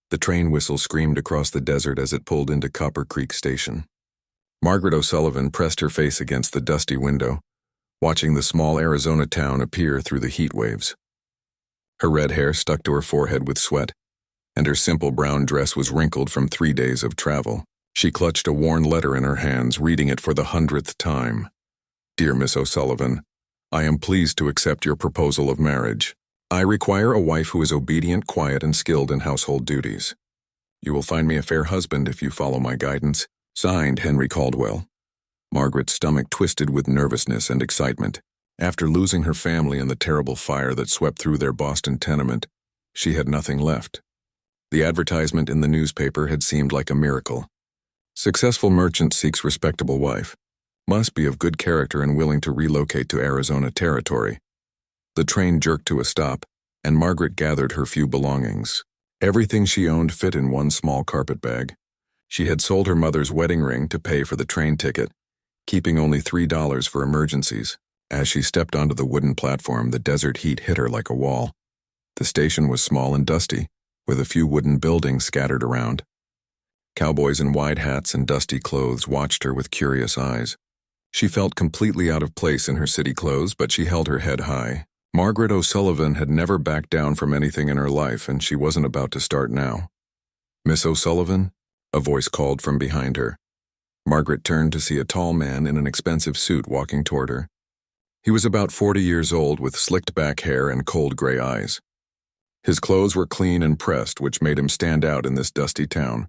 The train whistle screamed across the desert as it pulled into Copper Creek Station. Margaret O'Sullivan pressed her face against the dusty window, watching the small Arizona town appear through the heat waves. Her red hair stuck to her forehead with sweat, and her simple brown dress was wrinkled from 3 days of travel. She clutched a worn letter in her hands, reading it for the 100th time. Dear Miss O'Sullivan, I am pleased to accept your proposal of marriage. I require a wife who is obedient, quiet, and skilled in household duties. You will find me a fair husband if you follow my guidance. Signed, Henry Caldwell. Margaret's stomach twisted with nervousness and excitement. After losing her family in the terrible fire that swept through their Boston tenement, she had nothing left. The advertisement in the newspaper had seemed like a miracle. Successful merchant seeks respectable wife. Must be of good character and willing to relocate to Arizona territory. The train jerked to a stop, and Margaret gathered her few belongings. Everything she owned fit in one small carpet bag. She had sold her mother's wedding ring to pay for the train ticket, keeping only $3 for emergencies. As she stepped onto the wooden platform, the desert heat hit her like a wall. The station was small and dusty, with a few wooden buildings scattered around. Cowboys in wide hats and dusty clothes watched her with curious eyes. She felt completely out of place in her city clothes, but she held her head high. Margaret O'Sullivan had never backed down from anything in her life, and she wasn't about to start now. Miss O'Sullivan? A voice called from behind her. Margaret turned to see a tall man in an expensive suit walking toward her. He was about 40 years old with slicked back hair and cold gray eyes. His clothes were clean and pressed, which made him stand out in this dusty town.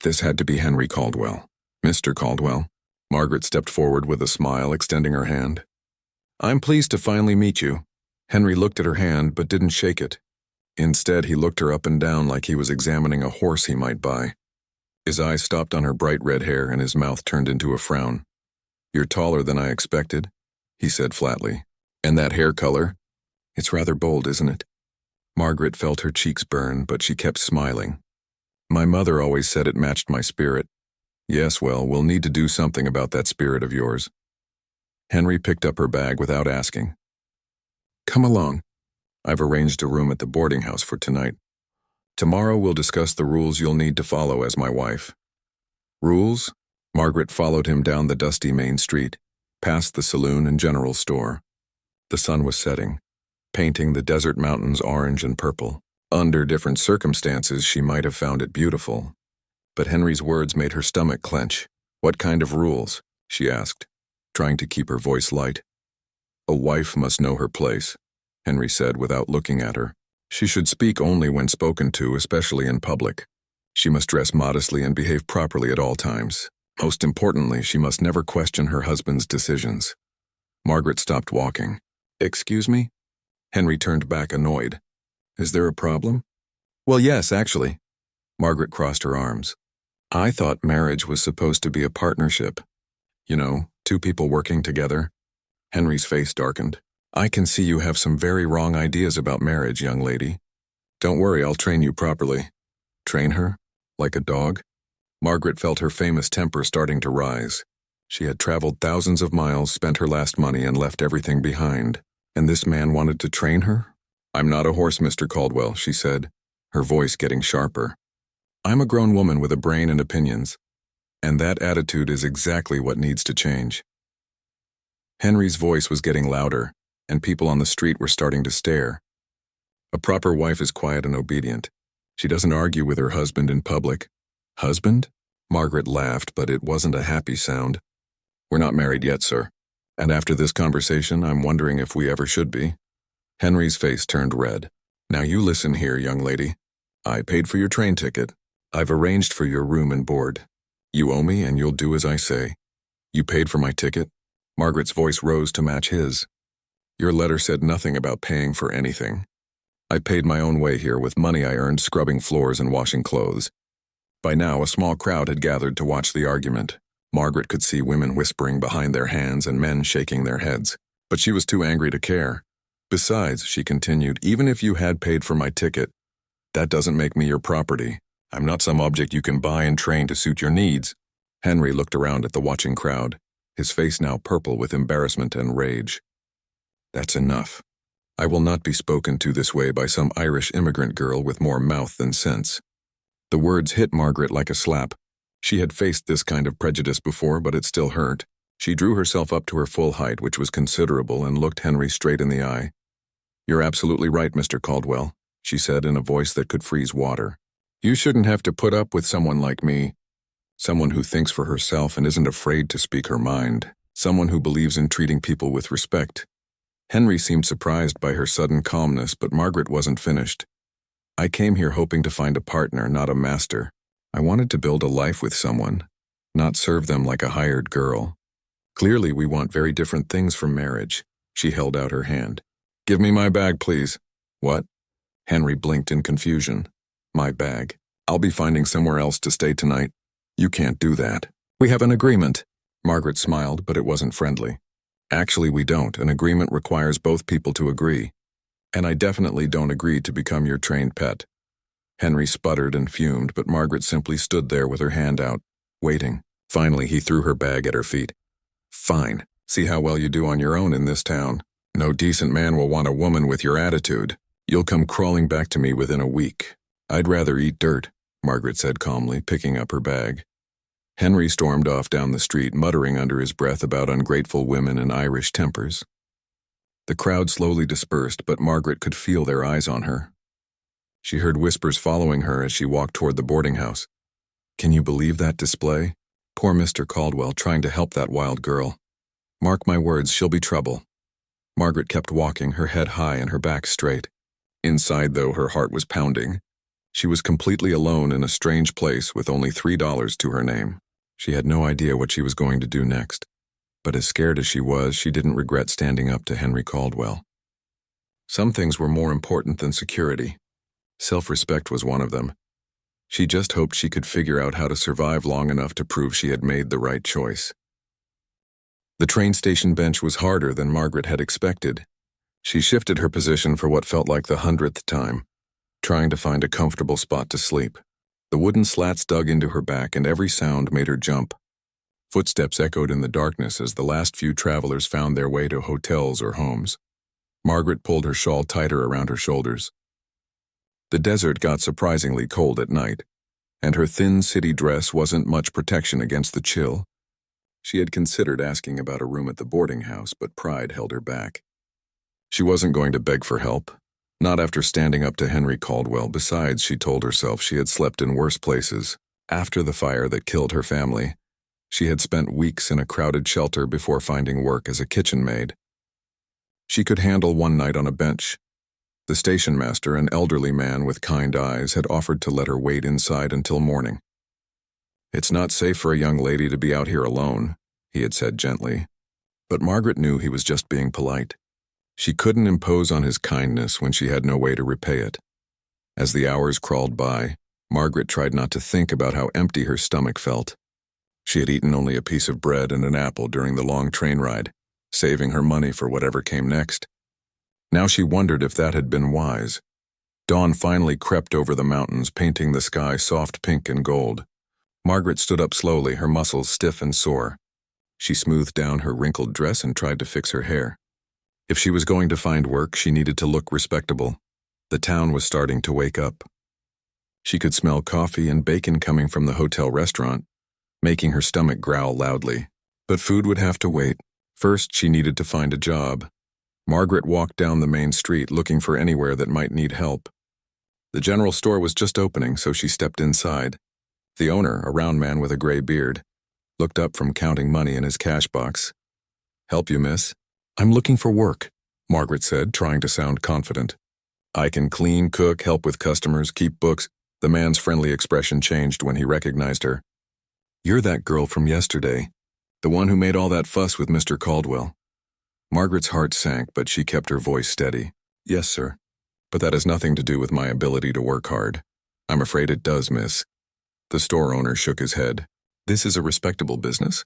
This had to be Henry Caldwell. Mr. Caldwell. Margaret stepped forward with a smile, extending her hand. I'm pleased to finally meet you. Henry looked at her hand but didn't shake it. Instead, he looked her up and down like he was examining a horse he might buy. His eyes stopped on her bright red hair and his mouth turned into a frown. You're taller than I expected, he said flatly. And that hair color? It's rather bold, isn't it? Margaret felt her cheeks burn, but she kept smiling. My mother always said it matched my spirit. Yes, well, we'll need to do something about that spirit of yours. Henry picked up her bag without asking. Come along. I've arranged a room at the boarding house for tonight. Tomorrow we'll discuss the rules you'll need to follow as my wife. Rules? Margaret followed him down the dusty main street, past the saloon and general store. The sun was setting, painting the desert mountains orange and purple. Under different circumstances, she might have found it beautiful. But Henry's words made her stomach clench. What kind of rules? She asked, trying to keep her voice light. A wife must know her place, Henry said without looking at her. She should speak only when spoken to, especially in public. She must dress modestly and behave properly at all times. Most importantly, she must never question her husband's decisions. Margaret stopped walking. Excuse me? Henry turned back annoyed. Is there a problem? Well, yes, actually. Margaret crossed her arms. I thought marriage was supposed to be a partnership. You know, two people working together. Henry's face darkened. I can see you have some very wrong ideas about marriage, young lady. Don't worry, I'll train you properly. Train her? Like a dog? Margaret felt her famous temper starting to rise. She had traveled thousands of miles, spent her last money, and left everything behind. And this man wanted to train her? I'm not a horse, Mr. Caldwell, she said, her voice getting sharper. I'm a grown woman with a brain and opinions. And that attitude is exactly what needs to change. Henry's voice was getting louder, and people on the street were starting to stare. A proper wife is quiet and obedient. She doesn't argue with her husband in public. Husband? Margaret laughed, but it wasn't a happy sound. We're not married yet, sir. And after this conversation, I'm wondering if we ever should be. Henry's face turned red. Now you listen here, young lady. I paid for your train ticket. I've arranged for your room and board. You owe me and you'll do as I say. You paid for my ticket? Margaret's voice rose to match his. Your letter said nothing about paying for anything. I paid my own way here with money I earned scrubbing floors and washing clothes. By now, a small crowd had gathered to watch the argument. Margaret could see women whispering behind their hands and men shaking their heads, but she was too angry to care. Besides, she continued, even if you had paid for my ticket, that doesn't make me your property. I'm not some object you can buy and train to suit your needs. Henry looked around at the watching crowd, his face now purple with embarrassment and rage. That's enough. I will not be spoken to this way by some Irish immigrant girl with more mouth than sense. The words hit Margaret like a slap. She had faced this kind of prejudice before, but it still hurt. She drew herself up to her full height, which was considerable, and looked Henry straight in the eye. "You're absolutely right, Mr. Caldwell," she said in a voice that could freeze water. "You shouldn't have to put up with someone like me. Someone who thinks for herself and isn't afraid to speak her mind. Someone who believes in treating people with respect." Henry seemed surprised by her sudden calmness, but Margaret wasn't finished. "I came here hoping to find a partner, not a master. I wanted to build a life with someone, not serve them like a hired girl. Clearly, we want very different things from marriage." She held out her hand. "Give me my bag, please." "What?" Henry blinked in confusion. "My bag. I'll be finding somewhere else to stay tonight." "You can't do that. We have an agreement." Margaret smiled, but it wasn't friendly. "Actually, we don't. An agreement requires both people to agree. And I definitely don't agree to become your trained pet." Henry sputtered and fumed, but Margaret simply stood there with her hand out, waiting. Finally, he threw her bag at her feet. "Fine. See how well you do on your own in this town. No decent man will want a woman with your attitude. You'll come crawling back to me within a week." "I'd rather eat dirt," Margaret said calmly, picking up her bag. Henry stormed off down the street, muttering under his breath about ungrateful women and Irish tempers. The crowd slowly dispersed, but Margaret could feel their eyes on her. She heard whispers following her as she walked toward the boarding house. Can you believe that display? Poor Mr. Caldwell trying to help that wild girl. Mark my words, she'll be trouble. Margaret kept walking, her head high and her back straight. Inside, though, her heart was pounding. She was completely alone in a strange place with only $3 to her name. She had no idea what she was going to do next. But as scared as she was, she didn't regret standing up to Henry Caldwell. Some things were more important than security. Self-respect was one of them. She just hoped she could figure out how to survive long enough to prove she had made the right choice. The train station bench was harder than Margaret had expected. She shifted her position for what felt like the 100th time, trying to find a comfortable spot to sleep. The wooden slats dug into her back, and every sound made her jump. Footsteps echoed in the darkness as the last few travelers found their way to hotels or homes. Margaret pulled her shawl tighter around her shoulders. The desert got surprisingly cold at night, and her thin city dress wasn't much protection against the chill. She had considered asking about a room at the boarding house, but pride held her back. She wasn't going to beg for help, not after standing up to Henry Caldwell. Besides, she told herself she had slept in worse places. After the fire that killed her family, she had spent weeks in a crowded shelter before finding work as a kitchen maid. She could handle one night on a bench. The station master, an elderly man with kind eyes, had offered to let her wait inside until morning. "It's not safe for a young lady to be out here alone," he had said gently. But Margaret knew he was just being polite. She couldn't impose on his kindness when she had no way to repay it. As the hours crawled by, Margaret tried not to think about how empty her stomach felt. She had eaten only a piece of bread and an apple during the long train ride, saving her money for whatever came next. Now she wondered if that had been wise. Dawn finally crept over the mountains, painting the sky soft pink and gold. Margaret stood up slowly, her muscles stiff and sore. She smoothed down her wrinkled dress and tried to fix her hair. If she was going to find work, she needed to look respectable. The town was starting to wake up. She could smell coffee and bacon coming from the hotel restaurant, making her stomach growl loudly. But food would have to wait. First, she needed to find a job. Margaret walked down the main street, looking for anywhere that might need help. The general store was just opening, so she stepped inside. The owner, a round man with a gray beard, looked up from counting money in his cash box. "Help you, miss?" "I'm looking for work," Margaret said, trying to sound confident. "I can clean, cook, help with customers, keep books." The man's friendly expression changed when he recognized her. "You're that girl from yesterday, the one who made all that fuss with Mr. Caldwell." Margaret's heart sank, but she kept her voice steady. "Yes, sir. But that has nothing to do with my ability to work hard." "I'm afraid it does, miss." The store owner shook his head. "This is a respectable business.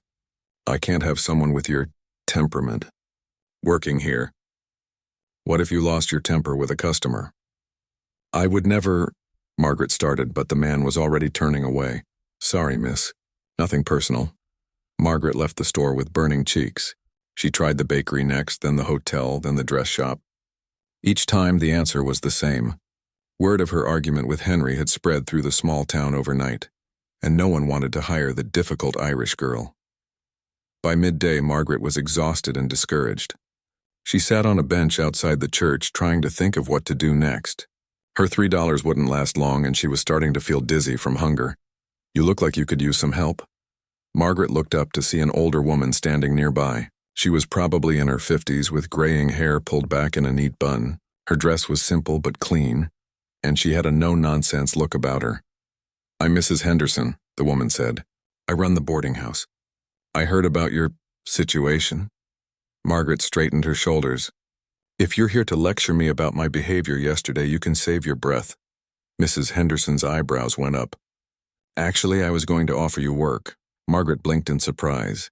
I can't have someone with your temperament working here. What if you lost your temper with a customer?" "I would never—" Margaret started, but the man was already turning away. "Sorry, miss. Nothing personal." Margaret left the store with burning cheeks. She tried the bakery next, then the hotel, then the dress shop. Each time the answer was the same. Word of her argument with Henry had spread through the small town overnight, and no one wanted to hire the difficult Irish girl. By midday, Margaret was exhausted and discouraged. She sat on a bench outside the church trying to think of what to do next. Her $3 wouldn't last long and she was starting to feel dizzy from hunger. "You look like you could use some help." Margaret looked up to see an older woman standing nearby. She was probably in her 50s with graying hair pulled back in a neat bun. Her dress was simple but clean, and she had a no-nonsense look about her. "I'm Mrs. Henderson," the woman said. "I run the boarding house. I heard about your situation." Margaret straightened her shoulders. "If you're here to lecture me about my behavior yesterday, you can save your breath." Mrs. Henderson's eyebrows went up. "Actually, I was going to offer you work." Margaret blinked in surprise.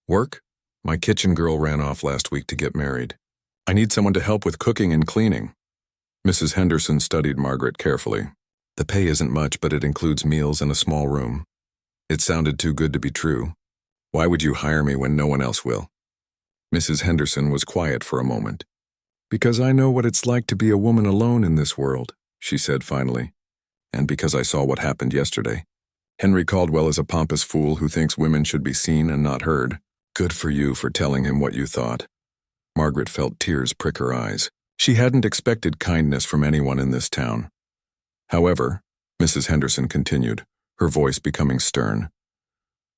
"Work? My kitchen girl ran off last week to get married. I need someone to help with cooking and cleaning." Mrs. Henderson studied Margaret carefully. "The pay isn't much, but it includes meals and a small room." It sounded too good to be true. "Why would you hire me when no one else will?" Mrs. Henderson was quiet for a moment. "Because I know what it's like to be a woman alone in this world," she said finally. "And because I saw what happened yesterday. Henry Caldwell is a pompous fool who thinks women should be seen and not heard. Good for you for telling him what you thought." Margaret felt tears prick her eyes. She hadn't expected kindness from anyone in this town. "However," Mrs. Henderson continued, her voice becoming stern,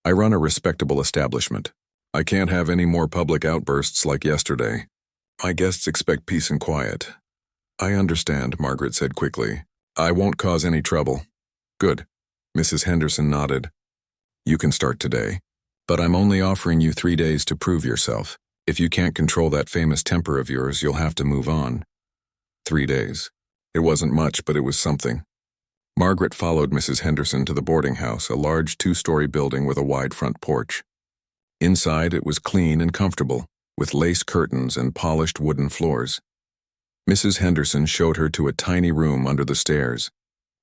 "I run a respectable establishment. I can't have any more public outbursts like yesterday. My guests expect peace and quiet." "I understand," Margaret said quickly. "I won't cause any trouble." "Good." Mrs. Henderson nodded. "You can start today. But I'm only offering you 3 days to prove yourself. If you can't control that famous temper of yours, you'll have to move on." 3 days. It wasn't much, but it was something. Margaret followed Mrs. Henderson to the boarding house, a large 2-story building with a wide front porch. Inside, it was clean and comfortable, with lace curtains and polished wooden floors. Mrs. Henderson showed her to a tiny room under the stairs.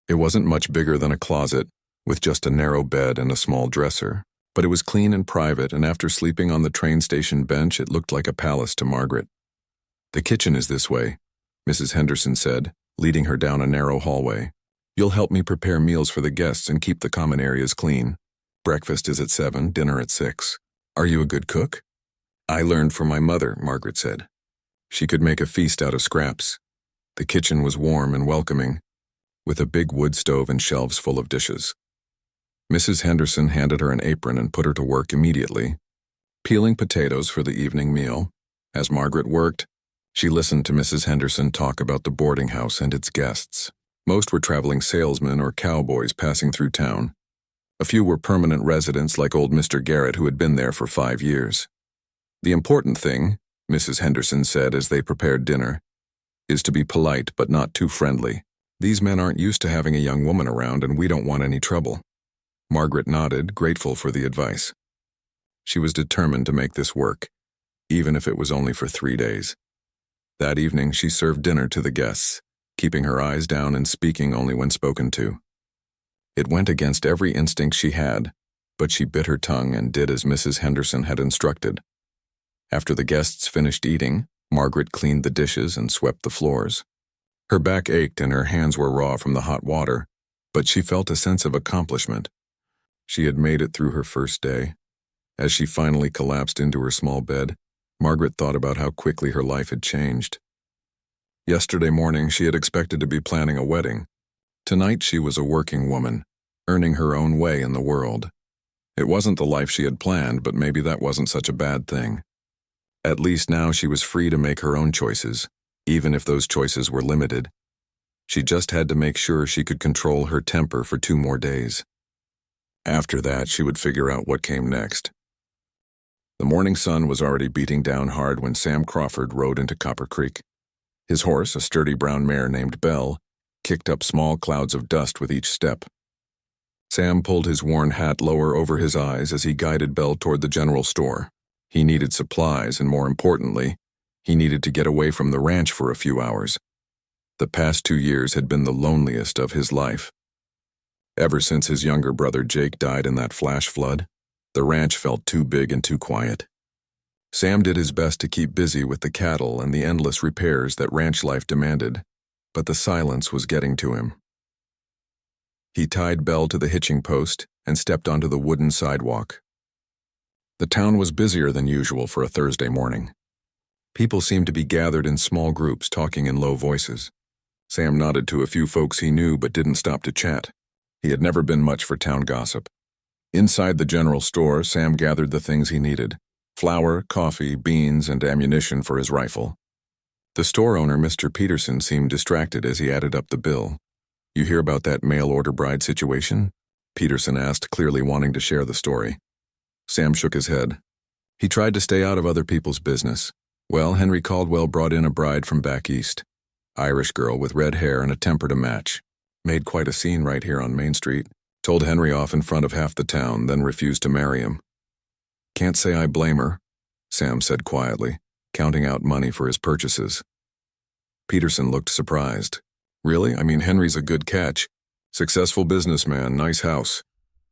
It wasn't much bigger than a closet, with just a narrow bed and a small dresser, but it was clean and private, and after sleeping on the train station bench, it looked like a palace to Margaret. "The kitchen is this way," Mrs. Henderson said, leading her down a narrow hallway. "You'll help me prepare meals for the guests and keep the common areas clean. Breakfast is at 7, dinner at 6. Are you a good cook?" "I learned from my mother," Margaret said. She could make a feast out of scraps. The kitchen was warm and welcoming, with a big wood stove and shelves full of dishes. Mrs. Henderson handed her an apron and put her to work immediately, peeling potatoes for the evening meal. As Margaret worked, she listened to Mrs. Henderson talk about the boarding house and its guests. Most were traveling salesmen or cowboys passing through town. A few were permanent residents like old Mr. Garrett, who had been there for 5 years. "The important thing," Mrs. Henderson said as they prepared dinner, "is to be polite but not too friendly. These men aren't used to having a young woman around, and we don't want any trouble." Margaret nodded, grateful for the advice. She was determined to make this work, even if it was only for 3 days. That evening, she served dinner to the guests, keeping her eyes down and speaking only when spoken to. It went against every instinct she had, but she bit her tongue and did as Mrs. Henderson had instructed. After the guests finished eating, Margaret cleaned the dishes and swept the floors. Her back ached and her hands were raw from the hot water, but she felt a sense of accomplishment. She had made it through her first day. As she finally collapsed into her small bed, Margaret thought about how quickly her life had changed. Yesterday morning, she had expected to be planning a wedding. Tonight, she was a working woman, earning her own way in the world. It wasn't the life she had planned, but maybe that wasn't such a bad thing. At least now she was free to make her own choices, even if those choices were limited. She just had to make sure she could control her temper for 2 more days. After that, she would figure out what came next. The morning sun was already beating down hard when Sam Crawford rode into Copper Creek. His horse, a sturdy brown mare named Belle, kicked up small clouds of dust with each step. Sam pulled his worn hat lower over his eyes as he guided Belle toward the general store. He needed supplies, and more importantly, he needed to get away from the ranch for a few hours. The past 2 years had been the loneliest of his life. Ever since his younger brother Jake died in that flash flood, the ranch felt too big and too quiet. Sam did his best to keep busy with the cattle and the endless repairs that ranch life demanded, but the silence was getting to him. He tied Belle to the hitching post and stepped onto the wooden sidewalk. The town was busier than usual for a Thursday morning. People seemed to be gathered in small groups talking in low voices. Sam nodded to a few folks he knew but didn't stop to chat. He had never been much for town gossip. Inside the general store, Sam gathered the things he needed: flour, coffee, beans, and ammunition for his rifle. The store owner, Mr. Peterson, seemed distracted as he added up the bill. "You hear about that mail-order bride situation?" Peterson asked, clearly wanting to share the story. Sam shook his head. He tried to stay out of other people's business. Well, Henry Caldwell brought in a bride from back east. Irish girl with red hair and a temper to match. Made quite a scene right here on Main Street. Told Henry off in front of half the town, then refused to marry him. "Can't say I blame her," Sam said quietly, counting out money for his purchases. Peterson looked surprised. "Really? I mean, Henry's a good catch. Successful businessman, nice house."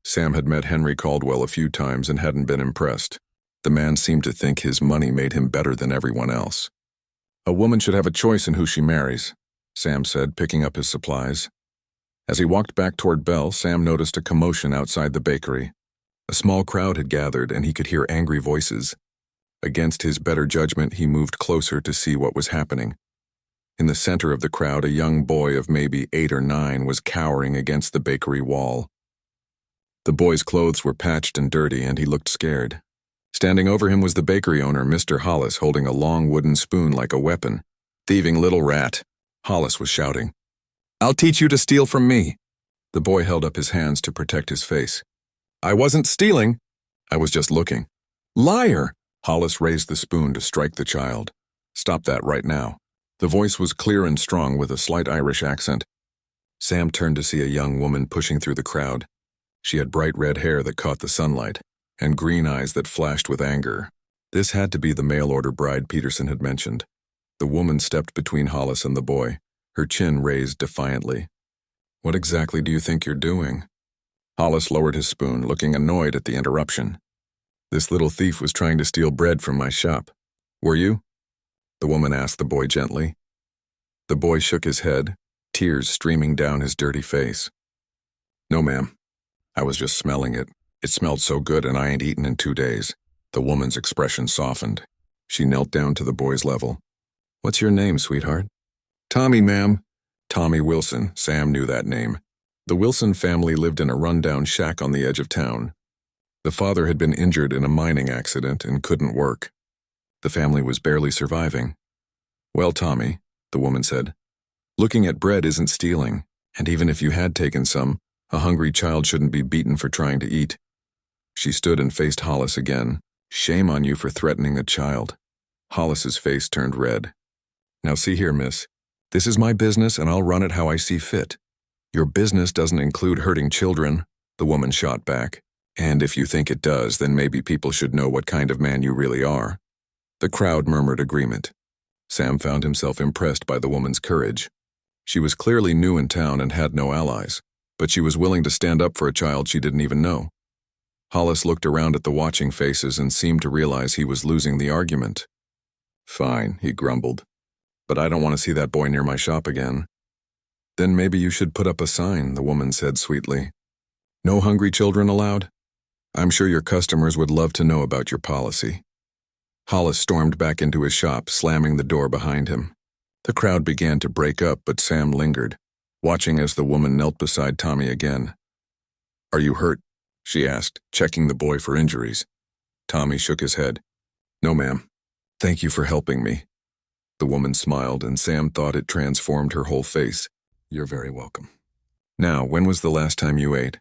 Sam had met Henry Caldwell a few times and hadn't been impressed. The man seemed to think his money made him better than everyone else. "A woman should have a choice in who she marries," Sam said, picking up his supplies. As he walked back toward Belle, Sam noticed a commotion outside the bakery. A small crowd had gathered, and he could hear angry voices. Against his better judgment, he moved closer to see what was happening. In the center of the crowd, a young boy of maybe 8 or 9 was cowering against the bakery wall. The boy's clothes were patched and dirty, and he looked scared. Standing over him was the bakery owner, Mr. Hollis, holding a long wooden spoon like a weapon. "Thieving little rat," Hollis was shouting. "I'll teach you to steal from me." The boy held up his hands to protect his face. "I wasn't stealing. I was just looking." "Liar!" Hollis raised the spoon to strike the child. "Stop that right now." The voice was clear and strong with a slight Irish accent. Sam turned to see a young woman pushing through the crowd. She had bright red hair that caught the sunlight, and green eyes that flashed with anger. This had to be the mail-order bride Peterson had mentioned. The woman stepped between Hollis and the boy, her chin raised defiantly. "What exactly do you think you're doing?" Hollis lowered his spoon, looking annoyed at the interruption. "This little thief was trying to steal bread from my shop. Were you?" The woman asked the boy gently. The boy shook his head, tears streaming down his dirty face. "No, ma'am. I was just smelling it. It smelled so good and I ain't eaten in 2 days." The woman's expression softened. She knelt down to the boy's level. "What's your name, sweetheart?" "Tommy, ma'am." Tommy Wilson. Sam knew that name. The Wilson family lived in a rundown shack on the edge of town. The father had been injured in a mining accident and couldn't work. The family was barely surviving. "Well, Tommy," the woman said, "looking at bread isn't stealing, and even if you had taken some, a hungry child shouldn't be beaten for trying to eat." She stood and faced Hollis again. "Shame on you for threatening a child." Hollis's face turned red. "Now see here, miss. This is my business and I'll run it how I see fit. Your business doesn't include hurting children," the woman shot back. "And if you think it does, then maybe people should know what kind of man you really are." The crowd murmured agreement. Sam found himself impressed by the woman's courage. She was clearly new in town and had no allies, but she was willing to stand up for a child she didn't even know. Hollis looked around at the watching faces and seemed to realize he was losing the argument. "Fine," he grumbled, "but I don't want to see that boy near my shop again." "Then maybe you should put up a sign," the woman said sweetly. "No hungry children allowed? I'm sure your customers would love to know about your policy." Hollis stormed back into his shop, slamming the door behind him. The crowd began to break up, but Sam lingered, watching as the woman knelt beside Tommy again. "Are you hurt?" she asked, checking the boy for injuries. Tommy shook his head. "No, ma'am. Thank you for helping me." The woman smiled, and Sam thought it transformed her whole face. "You're very welcome. Now, when was the last time you ate?"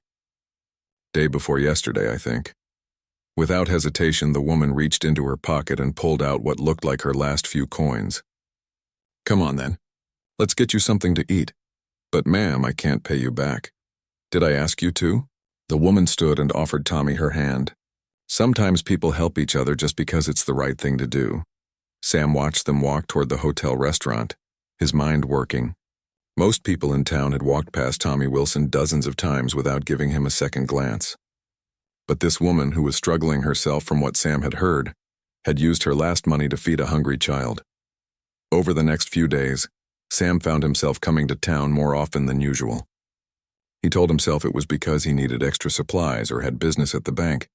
"Day before yesterday, I think." Without hesitation, the woman reached into her pocket and pulled out what looked like her last few coins. "Come on, then. Let's get you something to eat." "But ma'am, I can't pay you back." "Did I ask you to?" The woman stood and offered Tommy her hand. Sometimes people help each other just because it's the right thing to do. Sam watched them walk toward the hotel restaurant, his mind working. Most people in town had walked past Tommy Wilson dozens of times without giving him a second glance. But this woman, who was struggling herself from what Sam had heard, had used her last money to feed a hungry child. Over the next few days, Sam found himself coming to town more often than usual. He told himself it was because he needed extra supplies or had business at the bank.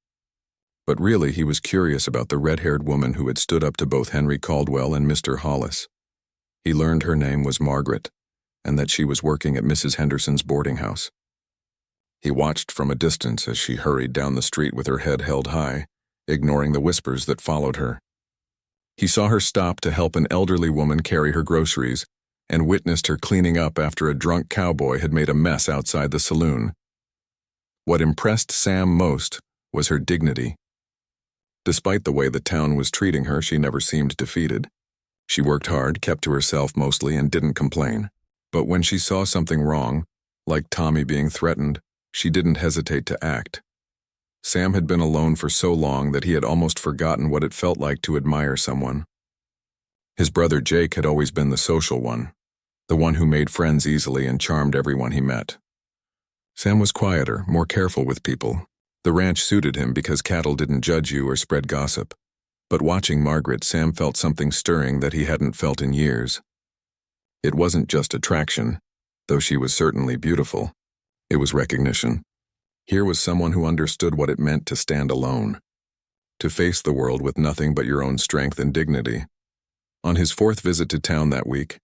But really, he was curious about the red-haired woman who had stood up to both Henry Caldwell and Mr. Hollis. He learned her name was Margaret, and that she was working at Mrs. Henderson's boarding house. He watched from a distance as she hurried down the street with her head held high, ignoring the whispers that followed her. He saw her stop to help an elderly woman carry her groceries and witnessed her cleaning up after a drunk cowboy had made a mess outside the saloon. What impressed Sam most was her dignity. Despite the way the town was treating her, she never seemed defeated. She worked hard, kept to herself mostly, and didn't complain. But when she saw something wrong, like Tommy being threatened, she didn't hesitate to act. Sam had been alone for so long that he had almost forgotten what it felt like to admire someone. His brother Jake had always been the social one, the one who made friends easily and charmed everyone he met. Sam was quieter, more careful with people. The ranch suited him because cattle didn't judge you or spread gossip. But watching Margaret, Sam felt something stirring that he hadn't felt in years. It wasn't just attraction, though she was certainly beautiful. It was recognition. Here was someone who understood what it meant to stand alone, to face the world with nothing but your own strength and dignity. On his fourth visit to town that week,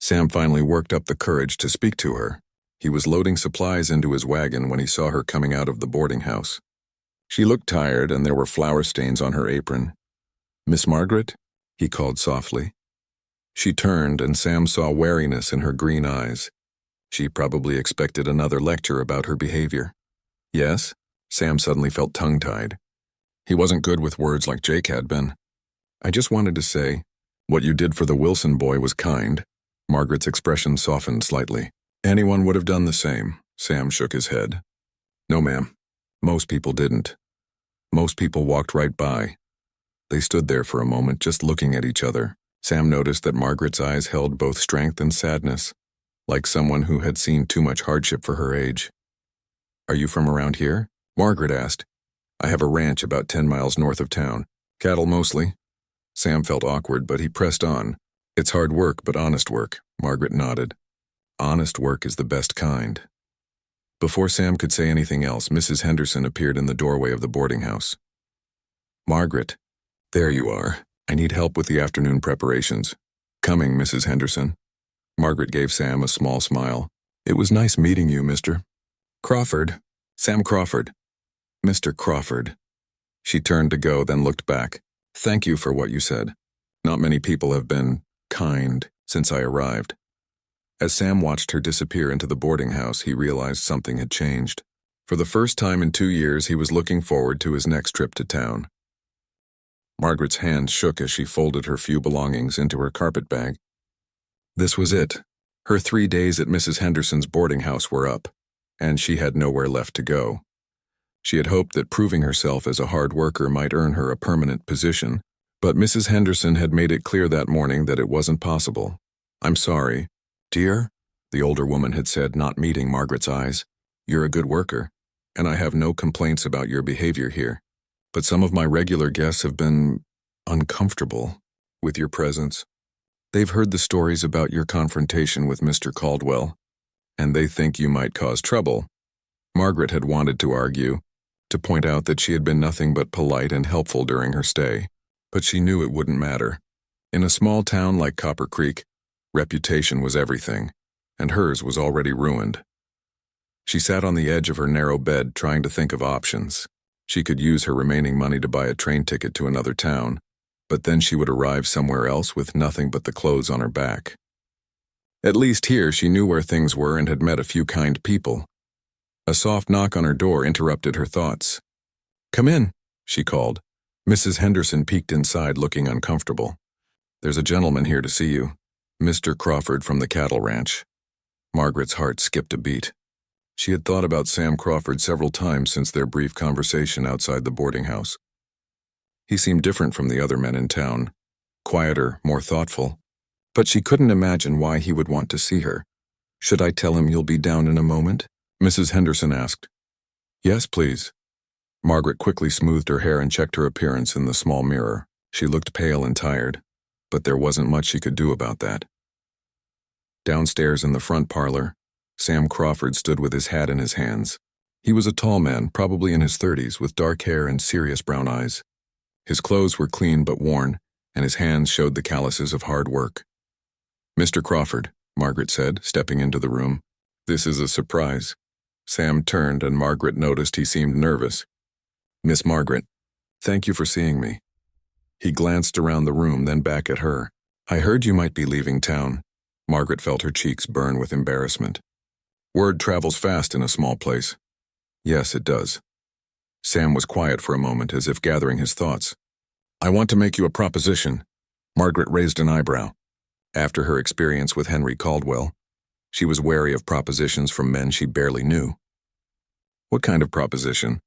Sam finally worked up the courage to speak to her. He was loading supplies into his wagon when he saw her coming out of the boarding house. She looked tired, and there were flour stains on her apron. "Miss Margaret?" he called softly. She turned, and Sam saw wariness in her green eyes. She probably expected another lecture about her behavior. "Yes?" Sam suddenly felt tongue-tied. He wasn't good with words like Jake had been. "I just wanted to say, what you did for the Wilson boy was kind." Margaret's expression softened slightly. "Anyone would have done the same." Sam shook his head. "No, ma'am. Most people didn't. Most people walked right by." They stood there for a moment, just looking at each other. Sam noticed that Margaret's eyes held both strength and sadness, like someone who had seen too much hardship for her age. "Are you from around here?" Margaret asked. "I have a ranch about 10 miles north of town. Cattle mostly." Sam felt awkward, but he pressed on. "It's hard work, but honest work." Margaret nodded. "Honest work is the best kind." Before Sam could say anything else, Mrs. Henderson appeared in the doorway of the boarding house. "Margaret, there you are. I need help with the afternoon preparations." "Coming, Mrs. Henderson." Margaret gave Sam a small smile. "It was nice meeting you, Mr. Crawford." "Sam Crawford." "Mr. Crawford." She turned to go, then looked back. "Thank you for what you said. Not many people have been kind since I arrived." As Sam watched her disappear into the boarding house, he realized something had changed. For the first time in 2 years, he was looking forward to his next trip to town. Margaret's hand shook as she folded her few belongings into her carpet bag. This was it. Her 3 days at Mrs. Henderson's boarding house were up, and she had nowhere left to go. She had hoped that proving herself as a hard worker might earn her a permanent position, but Mrs. Henderson had made it clear that morning that it wasn't possible. "I'm sorry, dear," the older woman had said, not meeting Margaret's eyes. "You're a good worker, and I have no complaints about your behavior here. But some of my regular guests have been uncomfortable with your presence. They've heard the stories about your confrontation with Mr. Caldwell, and they think you might cause trouble." Margaret had wanted to argue, to point out that she had been nothing but polite and helpful during her stay, but she knew it wouldn't matter. In a small town like Copper Creek, reputation was everything, and hers was already ruined. She sat on the edge of her narrow bed trying to think of options. She could use her remaining money to buy a train ticket to another town, but then she would arrive somewhere else with nothing but the clothes on her back. At least here she knew where things were and had met a few kind people. A soft knock on her door interrupted her thoughts. "Come in," she called. Mrs. Henderson peeked inside, looking uncomfortable. "There's a gentleman here to see you. Mr. Crawford from the cattle ranch." Margaret's heart skipped a beat. She had thought about Sam Crawford several times since their brief conversation outside the boarding house. He seemed different from the other men in town, quieter, more thoughtful. But she couldn't imagine why he would want to see her. "Should I tell him you'll be down in a moment?" Mrs. Henderson asked. "Yes, please." Margaret quickly smoothed her hair and checked her appearance in the small mirror. She looked pale and tired, but there wasn't much she could do about that. Downstairs in the front parlor, Sam Crawford stood with his hat in his hands. He was a tall man, probably in his 30s, with dark hair and serious brown eyes. His clothes were clean but worn, and his hands showed the calluses of hard work. "Mr. Crawford," Margaret said, stepping into the room. "This is a surprise." Sam turned, and Margaret noticed he seemed nervous. "Miss Margaret, thank you for seeing me." He glanced around the room, then back at her. "I heard you might be leaving town." Margaret felt her cheeks burn with embarrassment. "Word travels fast in a small place." "Yes, it does." Sam was quiet for a moment, as if gathering his thoughts. "I want to make you a proposition." Margaret raised an eyebrow. After her experience with Henry Caldwell, she was wary of propositions from men she barely knew. "What kind of proposition?"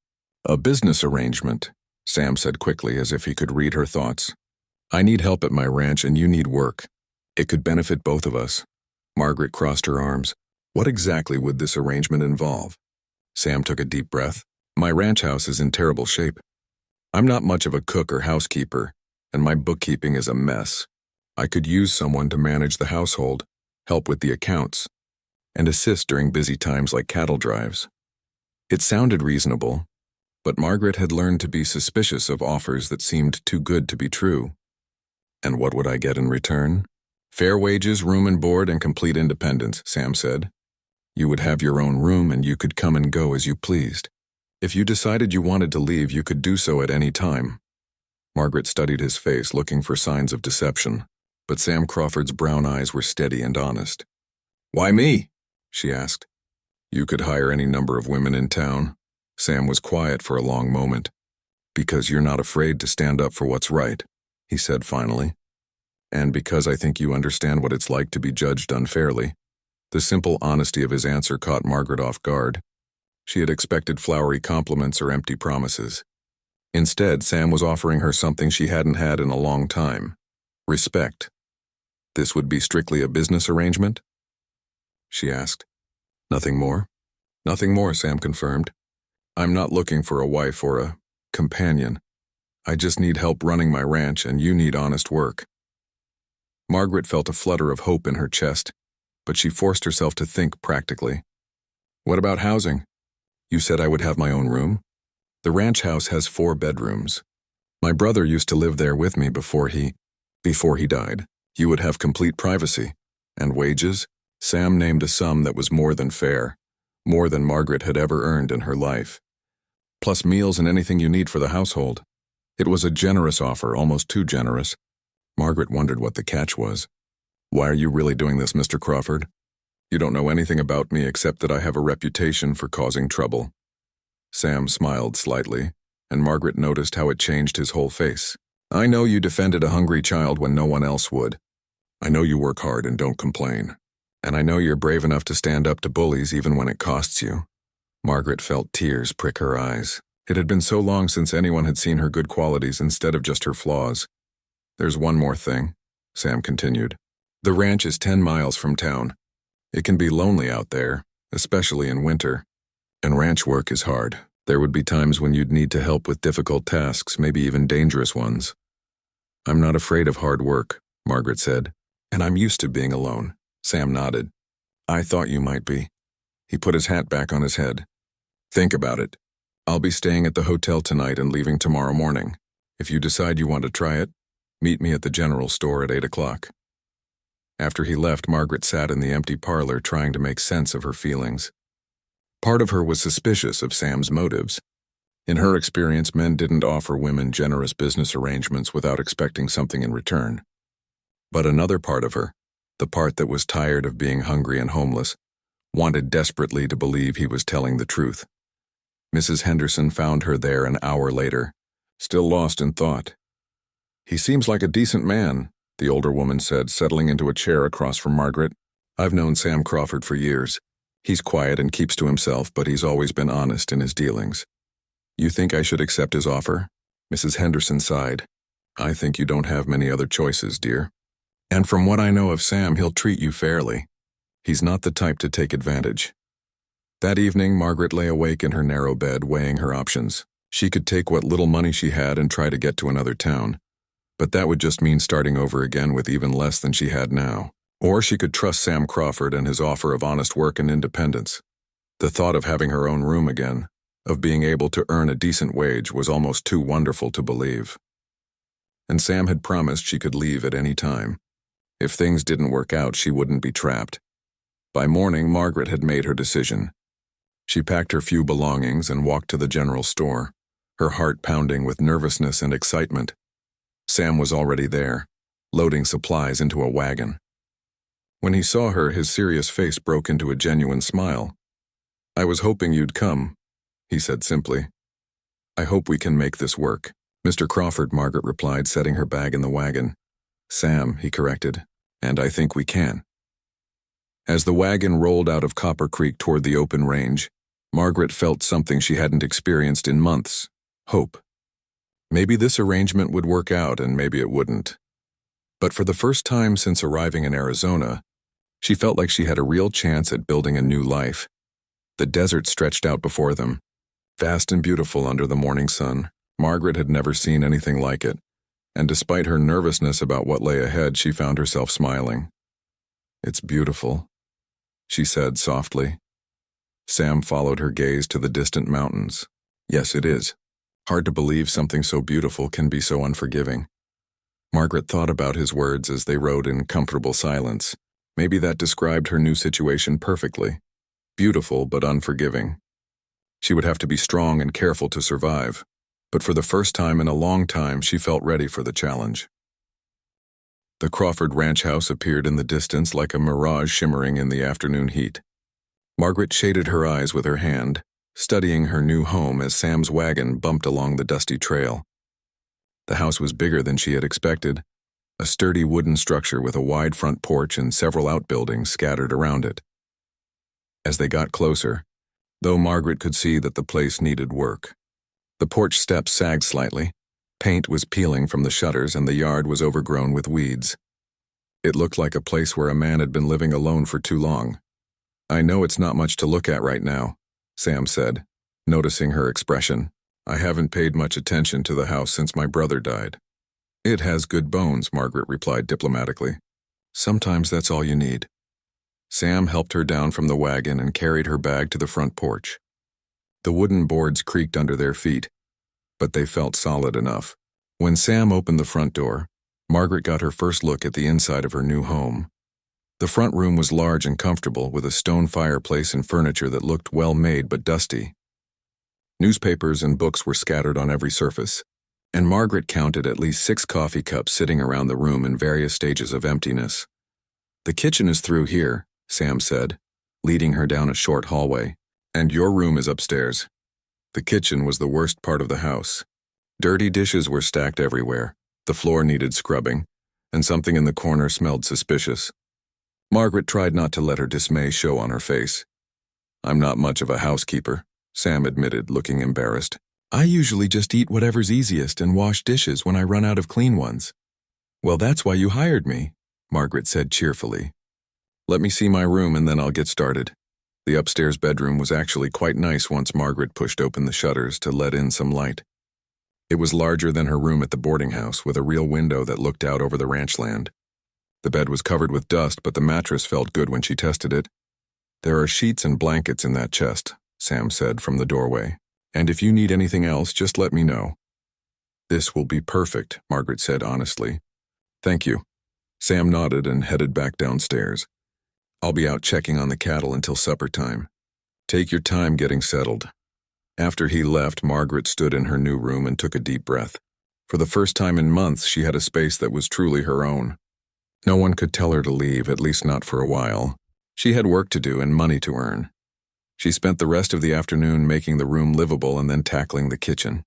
"A business arrangement," Sam said quickly, as if he could read her thoughts. "I need help at my ranch and you need work. It could benefit both of us." Margaret crossed her arms. "What exactly would this arrangement involve?" Sam took a deep breath. "My ranch house is in terrible shape. I'm not much of a cook or housekeeper, and my bookkeeping is a mess. I could use someone to manage the household, help with the accounts, and assist during busy times like cattle drives." It sounded reasonable, but Margaret had learned to be suspicious of offers that seemed too good to be true. "And what would I get in return?" "Fair wages, room and board, and complete independence," Sam said. "You would have your own room and you could come and go as you pleased. If you decided you wanted to leave, you could do so at any time." Margaret studied his face, looking for signs of deception, but Sam Crawford's brown eyes were steady and honest. "Why me?" she asked. "You could hire any number of women in town." Sam was quiet for a long moment. "Because you're not afraid to stand up for what's right," he said finally. "And because I think you understand what it's like to be judged unfairly." The simple honesty of his answer caught Margaret off guard. She had expected flowery compliments or empty promises. Instead, Sam was offering her something she hadn't had in a long time: respect. "This would be strictly a business arrangement?" she asked. "Nothing more?" "Nothing more," Sam confirmed. "I'm not looking for a wife or a companion. I just need help running my ranch, and you need honest work." Margaret felt a flutter of hope in her chest, but she forced herself to think practically. "What about housing? You said I would have my own room?" "The ranch house has 4 bedrooms. My brother used to live there with me before he died. You would have complete privacy. And wages?" Sam named a sum that was more than fair, more than Margaret had ever earned in her life. "Plus meals and anything you need for the household." It was a generous offer, almost too generous. Margaret wondered what the catch was. "Why are you really doing this, Mr. Crawford? You don't know anything about me except that I have a reputation for causing trouble." Sam smiled slightly, and Margaret noticed how it changed his whole face. "I know you defended a hungry child when no one else would. I know you work hard and don't complain. And I know you're brave enough to stand up to bullies even when it costs you." Margaret felt tears prick her eyes. It had been so long since anyone had seen her good qualities instead of just her flaws. "There's one more thing," Sam continued. "The ranch is 10 miles from town. It can be lonely out there, especially in winter. And ranch work is hard. There would be times when you'd need to help with difficult tasks, maybe even dangerous ones." "I'm not afraid of hard work," Margaret said. "And I'm used to being alone." Sam nodded. "I thought you might be." He put his hat back on his head. "Think about it. I'll be staying at the hotel tonight and leaving tomorrow morning. If you decide you want to try it, meet me at the general store at 8 o'clock. After he left, Margaret sat in the empty parlor trying to make sense of her feelings. Part of her was suspicious of Sam's motives. In her experience, men didn't offer women generous business arrangements without expecting something in return. But another part of her, the part that was tired of being hungry and homeless, wanted desperately to believe he was telling the truth. Mrs. Henderson found her there an hour later, still lost in thought. "He seems like a decent man," the older woman said, settling into a chair across from Margaret. "I've known Sam Crawford for years. He's quiet and keeps to himself, but he's always been honest in his dealings." "You think I should accept his offer?" Mrs. Henderson sighed. "I think you don't have many other choices, dear. And from what I know of Sam, he'll treat you fairly. He's not the type to take advantage." That evening, Margaret lay awake in her narrow bed, weighing her options. She could take what little money she had and try to get to another town, but that would just mean starting over again with even less than she had now. Or she could trust Sam Crawford and his offer of honest work and independence. The thought of having her own room again, of being able to earn a decent wage, was almost too wonderful to believe. And Sam had promised she could leave at any time. If things didn't work out, she wouldn't be trapped. By morning, Margaret had made her decision. She packed her few belongings and walked to the general store, her heart pounding with nervousness and excitement. Sam was already there, loading supplies into a wagon. When he saw her, his serious face broke into a genuine smile. "I was hoping you'd come," he said simply. "I hope we can make this work." "Mr. Crawford," Margaret replied, setting her bag in the wagon. "Sam," he corrected, "and I think we can." As the wagon rolled out of Copper Creek toward the open range, Margaret felt something she hadn't experienced in months: hope. Maybe this arrangement would work out and maybe it wouldn't. But for the first time since arriving in Arizona, she felt like she had a real chance at building a new life. The desert stretched out before them, vast and beautiful under the morning sun. Margaret had never seen anything like it, and despite her nervousness about what lay ahead, she found herself smiling. "It's beautiful," she said softly. Sam followed her gaze to the distant mountains. "Yes, it is. Hard to believe something so beautiful can be so unforgiving." Margaret thought about his words as they rode in comfortable silence. Maybe that described her new situation perfectly. Beautiful but unforgiving. She would have to be strong and careful to survive, but for the first time in a long time, she felt ready for the challenge. The Crawford ranch house appeared in the distance like a mirage shimmering in the afternoon heat. Margaret shaded her eyes with her hand, studying her new home as Sam's wagon bumped along the dusty trail. The house was bigger than she had expected, a sturdy wooden structure with a wide front porch and several outbuildings scattered around it. As they got closer, though Margaret could see that the place needed work. The porch steps sagged slightly, paint was peeling from the shutters, and the yard was overgrown with weeds. It looked like a place where a man had been living alone for too long. "I know it's not much to look at right now," Sam said, noticing her expression. "I haven't paid much attention to the house since my brother died." "It has good bones," Margaret replied diplomatically. "Sometimes that's all you need." Sam helped her down from the wagon and carried her bag to the front porch. The wooden boards creaked under their feet, but they felt solid enough. When Sam opened the front door, Margaret got her first look at the inside of her new home. The front room was large and comfortable, with a stone fireplace and furniture that looked well made but dusty. Newspapers and books were scattered on every surface, and Margaret counted at least 6 coffee cups sitting around the room in various stages of emptiness. "The kitchen is through here," Sam said, leading her down a short hallway, "and your room is upstairs." The kitchen was the worst part of the house. Dirty dishes were stacked everywhere, the floor needed scrubbing, and something in the corner smelled suspicious. Margaret tried not to let her dismay show on her face. "I'm not much of a housekeeper," Sam admitted, looking embarrassed. "I usually just eat whatever's easiest and wash dishes when I run out of clean ones." "Well, that's why you hired me," Margaret said cheerfully. "Let me see my room and then I'll get started." The upstairs bedroom was actually quite nice once Margaret pushed open the shutters to let in some light. It was larger than her room at the boarding house, with a real window that looked out over the ranch land. The bed was covered with dust, but the mattress felt good when she tested it. "There are sheets and blankets in that chest," Sam said from the doorway. "And if you need anything else, just let me know." "This will be perfect," Margaret said honestly. "Thank you." Sam nodded and headed back downstairs. "I'll be out checking on the cattle until supper time. Take your time getting settled." After he left, Margaret stood in her new room and took a deep breath. For the first time in months, she had a space that was truly her own. No one could tell her to leave, at least not for a while. She had work to do and money to earn. She spent the rest of the afternoon making the room livable and then tackling the kitchen.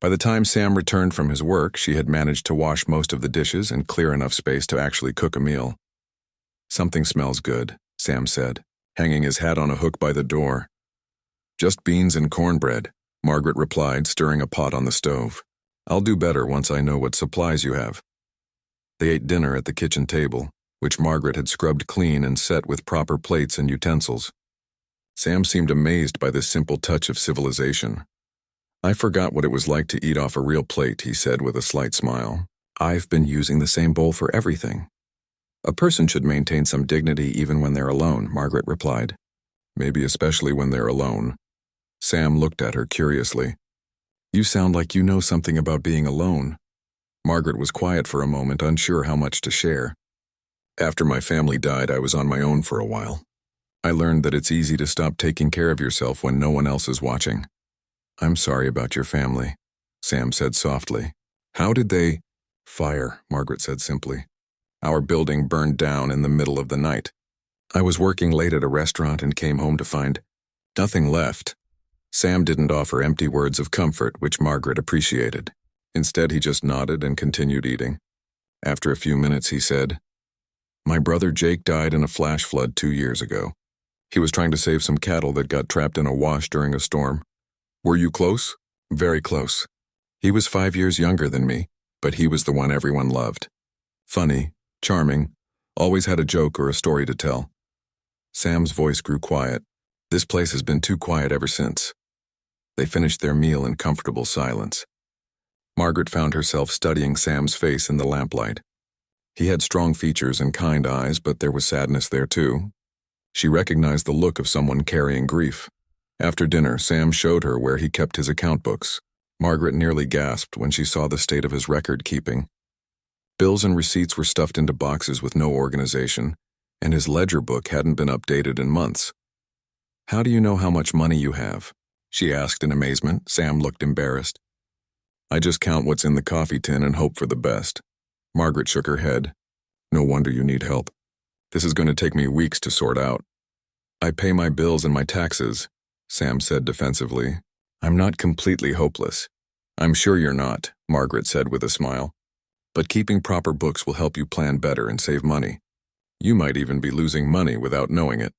By the time Sam returned from his work, she had managed to wash most of the dishes and clear enough space to actually cook a meal. "Something smells good," Sam said, hanging his hat on a hook by the door. "Just beans and cornbread," Margaret replied, stirring a pot on the stove. "I'll do better once I know what supplies you have." They ate dinner at the kitchen table, which Margaret had scrubbed clean and set with proper plates and utensils. Sam seemed amazed by this simple touch of civilization. "I forgot what it was like to eat off a real plate," he said with a slight smile. "I've been using the same bowl for everything." A person should maintain some dignity even when they're alone, Margaret replied. Maybe especially when they're alone. Sam looked at her curiously. You sound like you know something about being alone. Margaret was quiet for a moment, unsure how much to share. After my family died, I was on my own for a while. I learned that it's easy to stop taking care of yourself when no one else is watching. I'm sorry about your family, Sam said softly. How did they? Fire, Margaret said simply. Our building burned down in the middle of the night. I was working late at a restaurant and came home to find nothing left. Sam didn't offer empty words of comfort, which Margaret appreciated. Instead, he just nodded and continued eating. After a few minutes, he said, My brother Jake died in a flash flood 2 years ago. He was trying to save some cattle that got trapped in a wash during a storm. Were you close? Very close. He was 5 years younger than me, but he was the one everyone loved. Funny, charming, always had a joke or a story to tell. Sam's voice grew quiet. This place has been too quiet ever since. They finished their meal in comfortable silence. Margaret found herself studying Sam's face in the lamplight. He had strong features and kind eyes, but there was sadness there too. She recognized the look of someone carrying grief. After dinner, Sam showed her where he kept his account books. Margaret nearly gasped when she saw the state of his record-keeping. Bills and receipts were stuffed into boxes with no organization, and his ledger book hadn't been updated in months. How do you know how much money you have? She asked in amazement. Sam looked embarrassed. I just count what's in the coffee tin and hope for the best. Margaret shook her head. No wonder you need help. This is going to take me weeks to sort out. I pay my bills and my taxes, Sam said defensively. I'm not completely hopeless. I'm sure you're not, Margaret said with a smile. But keeping proper books will help you plan better and save money. You might even be losing money without knowing it.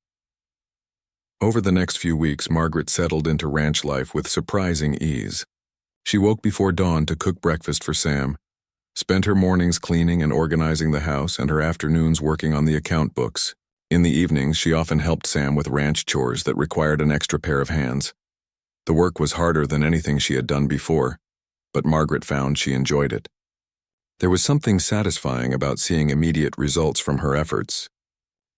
Over the next few weeks, Margaret settled into ranch life with surprising ease. She woke before dawn to cook breakfast for Sam, spent her mornings cleaning and organizing the house and her afternoons working on the account books. In the evenings, she often helped Sam with ranch chores that required an extra pair of hands. The work was harder than anything she had done before, but Margaret found she enjoyed it. There was something satisfying about seeing immediate results from her efforts.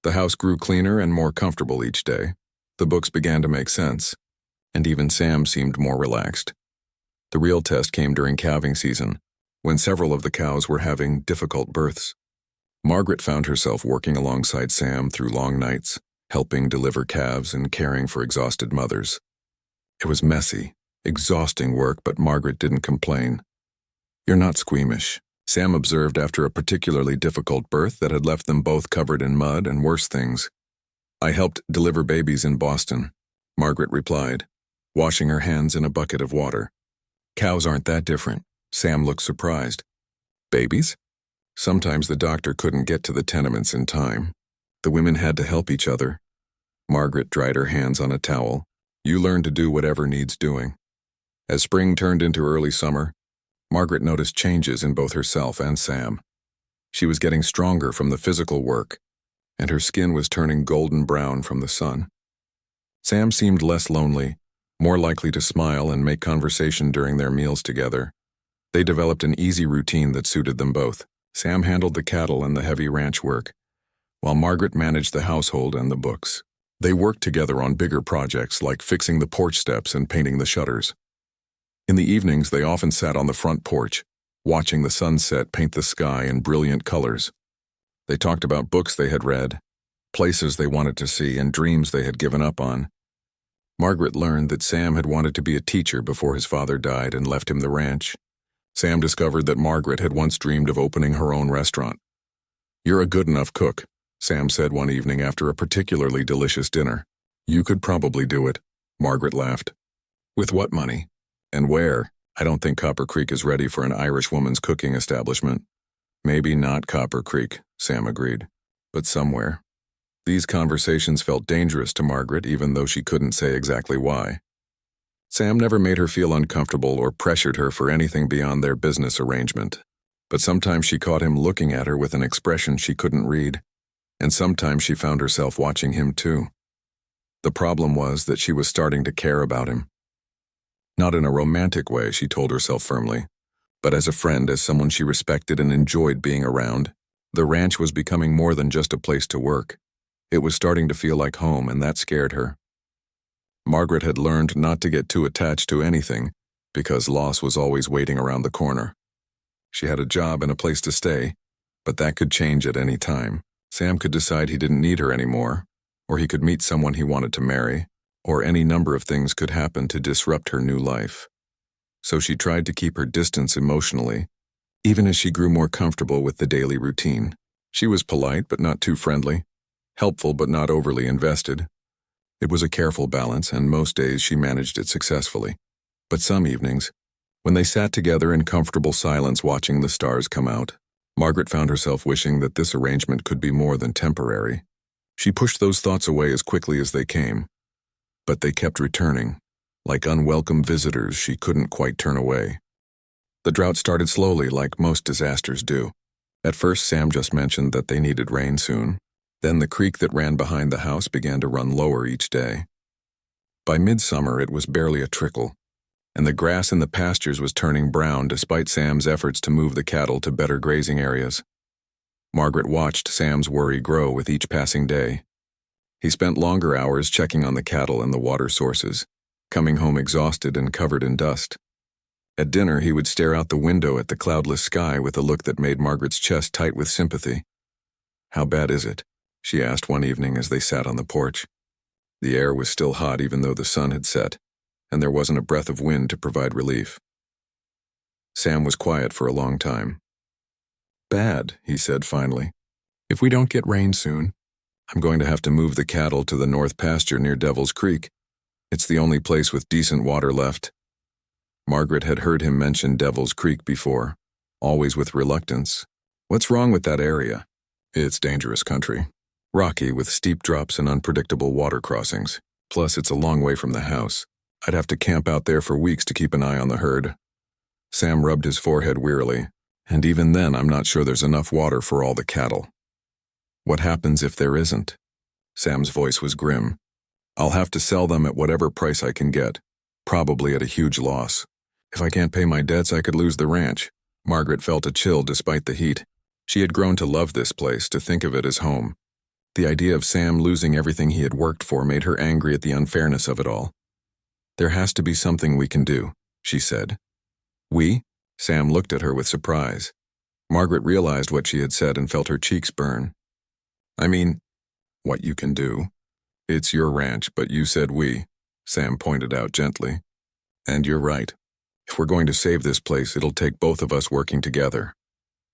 The house grew cleaner and more comfortable each day. The books began to make sense, and even Sam seemed more relaxed. The real test came during calving season, when several of the cows were having difficult births. Margaret found herself working alongside Sam through long nights, helping deliver calves and caring for exhausted mothers. It was messy, exhausting work, but Margaret didn't complain. You're not squeamish, Sam observed after a particularly difficult birth that had left them both covered in mud and worse things. I helped deliver babies in Boston, Margaret replied, washing her hands in a bucket of water. Cows aren't that different. Sam looked surprised. Babies? Sometimes the doctor couldn't get to the tenements in time. The women had to help each other. Margaret dried her hands on a towel. You learn to do whatever needs doing. As spring turned into early summer, Margaret noticed changes in both herself and Sam. She was getting stronger from the physical work, and her skin was turning golden brown from the sun. Sam seemed less lonely, more likely to smile and make conversation during their meals together. They developed an easy routine that suited them both. Sam handled the cattle and the heavy ranch work, while Margaret managed the household and the books. They worked together on bigger projects like fixing the porch steps and painting the shutters. In the evenings, they often sat on the front porch, watching the sunset paint the sky in brilliant colors. They talked about books they had read, places they wanted to see, and dreams they had given up on. Margaret learned that Sam had wanted to be a teacher before his father died and left him the ranch. Sam discovered that Margaret had once dreamed of opening her own restaurant. You're a good enough cook, Sam said one evening after a particularly delicious dinner. You could probably do it, Margaret laughed. With what money? And where? I don't think Copper Creek is ready for an Irish woman's cooking establishment. Maybe not Copper Creek, Sam agreed, but somewhere. These conversations felt dangerous to Margaret, even though she couldn't say exactly why. Sam never made her feel uncomfortable or pressured her for anything beyond their business arrangement. But sometimes she caught him looking at her with an expression she couldn't read, and sometimes she found herself watching him too. The problem was that she was starting to care about him. Not in a romantic way, she told herself firmly, but as a friend, as someone she respected and enjoyed being around. The ranch was becoming more than just a place to work. It was starting to feel like home, and that scared her. Margaret had learned not to get too attached to anything, because loss was always waiting around the corner. She had a job and a place to stay, but that could change at any time. Sam could decide he didn't need her anymore, or he could meet someone he wanted to marry, or any number of things could happen to disrupt her new life. So she tried to keep her distance emotionally, even as she grew more comfortable with the daily routine. She was polite but not too friendly, helpful but not overly invested. It was a careful balance, and most days she managed it successfully. But some evenings, when they sat together in comfortable silence watching the stars come out, Margaret found herself wishing that this arrangement could be more than temporary. She pushed those thoughts away as quickly as they came, but they kept returning, like unwelcome visitors she couldn't quite turn away. The drought started slowly, like most disasters do. At first, Sam just mentioned that they needed rain soon. Then the creek that ran behind the house began to run lower each day. By midsummer, it was barely a trickle, and the grass in the pastures was turning brown despite Sam's efforts to move the cattle to better grazing areas. Margaret watched Sam's worry grow with each passing day. He spent longer hours checking on the cattle and the water sources, coming home exhausted and covered in dust. At dinner, he would stare out the window at the cloudless sky with a look that made Margaret's chest tight with sympathy. "How bad is it?" she asked one evening as they sat on the porch. The air was still hot even though the sun had set, and there wasn't a breath of wind to provide relief. Sam was quiet for a long time. "Bad," he said finally. "If we don't get rain soon, I'm going to have to move the cattle to the north pasture near Devil's Creek. It's the only place with decent water left." Margaret had heard him mention Devil's Creek before, always with reluctance. "What's wrong with that area?" "It's dangerous country. Rocky with steep drops and unpredictable water crossings. Plus, it's a long way from the house. I'd have to camp out there for weeks to keep an eye on the herd." Sam rubbed his forehead wearily. "And even then, I'm not sure there's enough water for all the cattle." "What happens if there isn't?" Sam's voice was grim. "I'll have to sell them at whatever price I can get, probably at a huge loss. If I can't pay my debts, I could lose the ranch." Margaret felt a chill despite the heat. She had grown to love this place, to think of it as home. The idea of Sam losing everything he had worked for made her angry at the unfairness of it all. "There has to be something we can do," she said. "We?" Sam looked at her with surprise. Margaret realized what she had said and felt her cheeks burn. "I mean, what you can do. It's your ranch, but you said we," Sam pointed out gently. "And you're right. If we're going to save this place, it'll take both of us working together."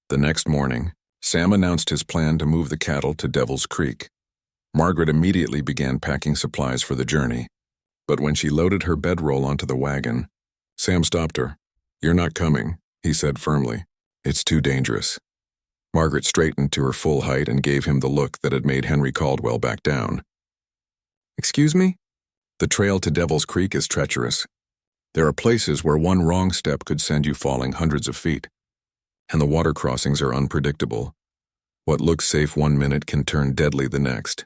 The next morning, Sam announced his plan to move the cattle to Devil's Creek. Margaret immediately began packing supplies for the journey, but when she loaded her bedroll onto the wagon, Sam stopped her. "You're not coming," he said firmly. "It's too dangerous." Margaret straightened to her full height and gave him the look that had made Henry Caldwell back down. "Excuse me?" "The trail to Devil's Creek is treacherous. There are places where one wrong step could send you falling hundreds of feet. And the water crossings are unpredictable. What looks safe one minute can turn deadly the next."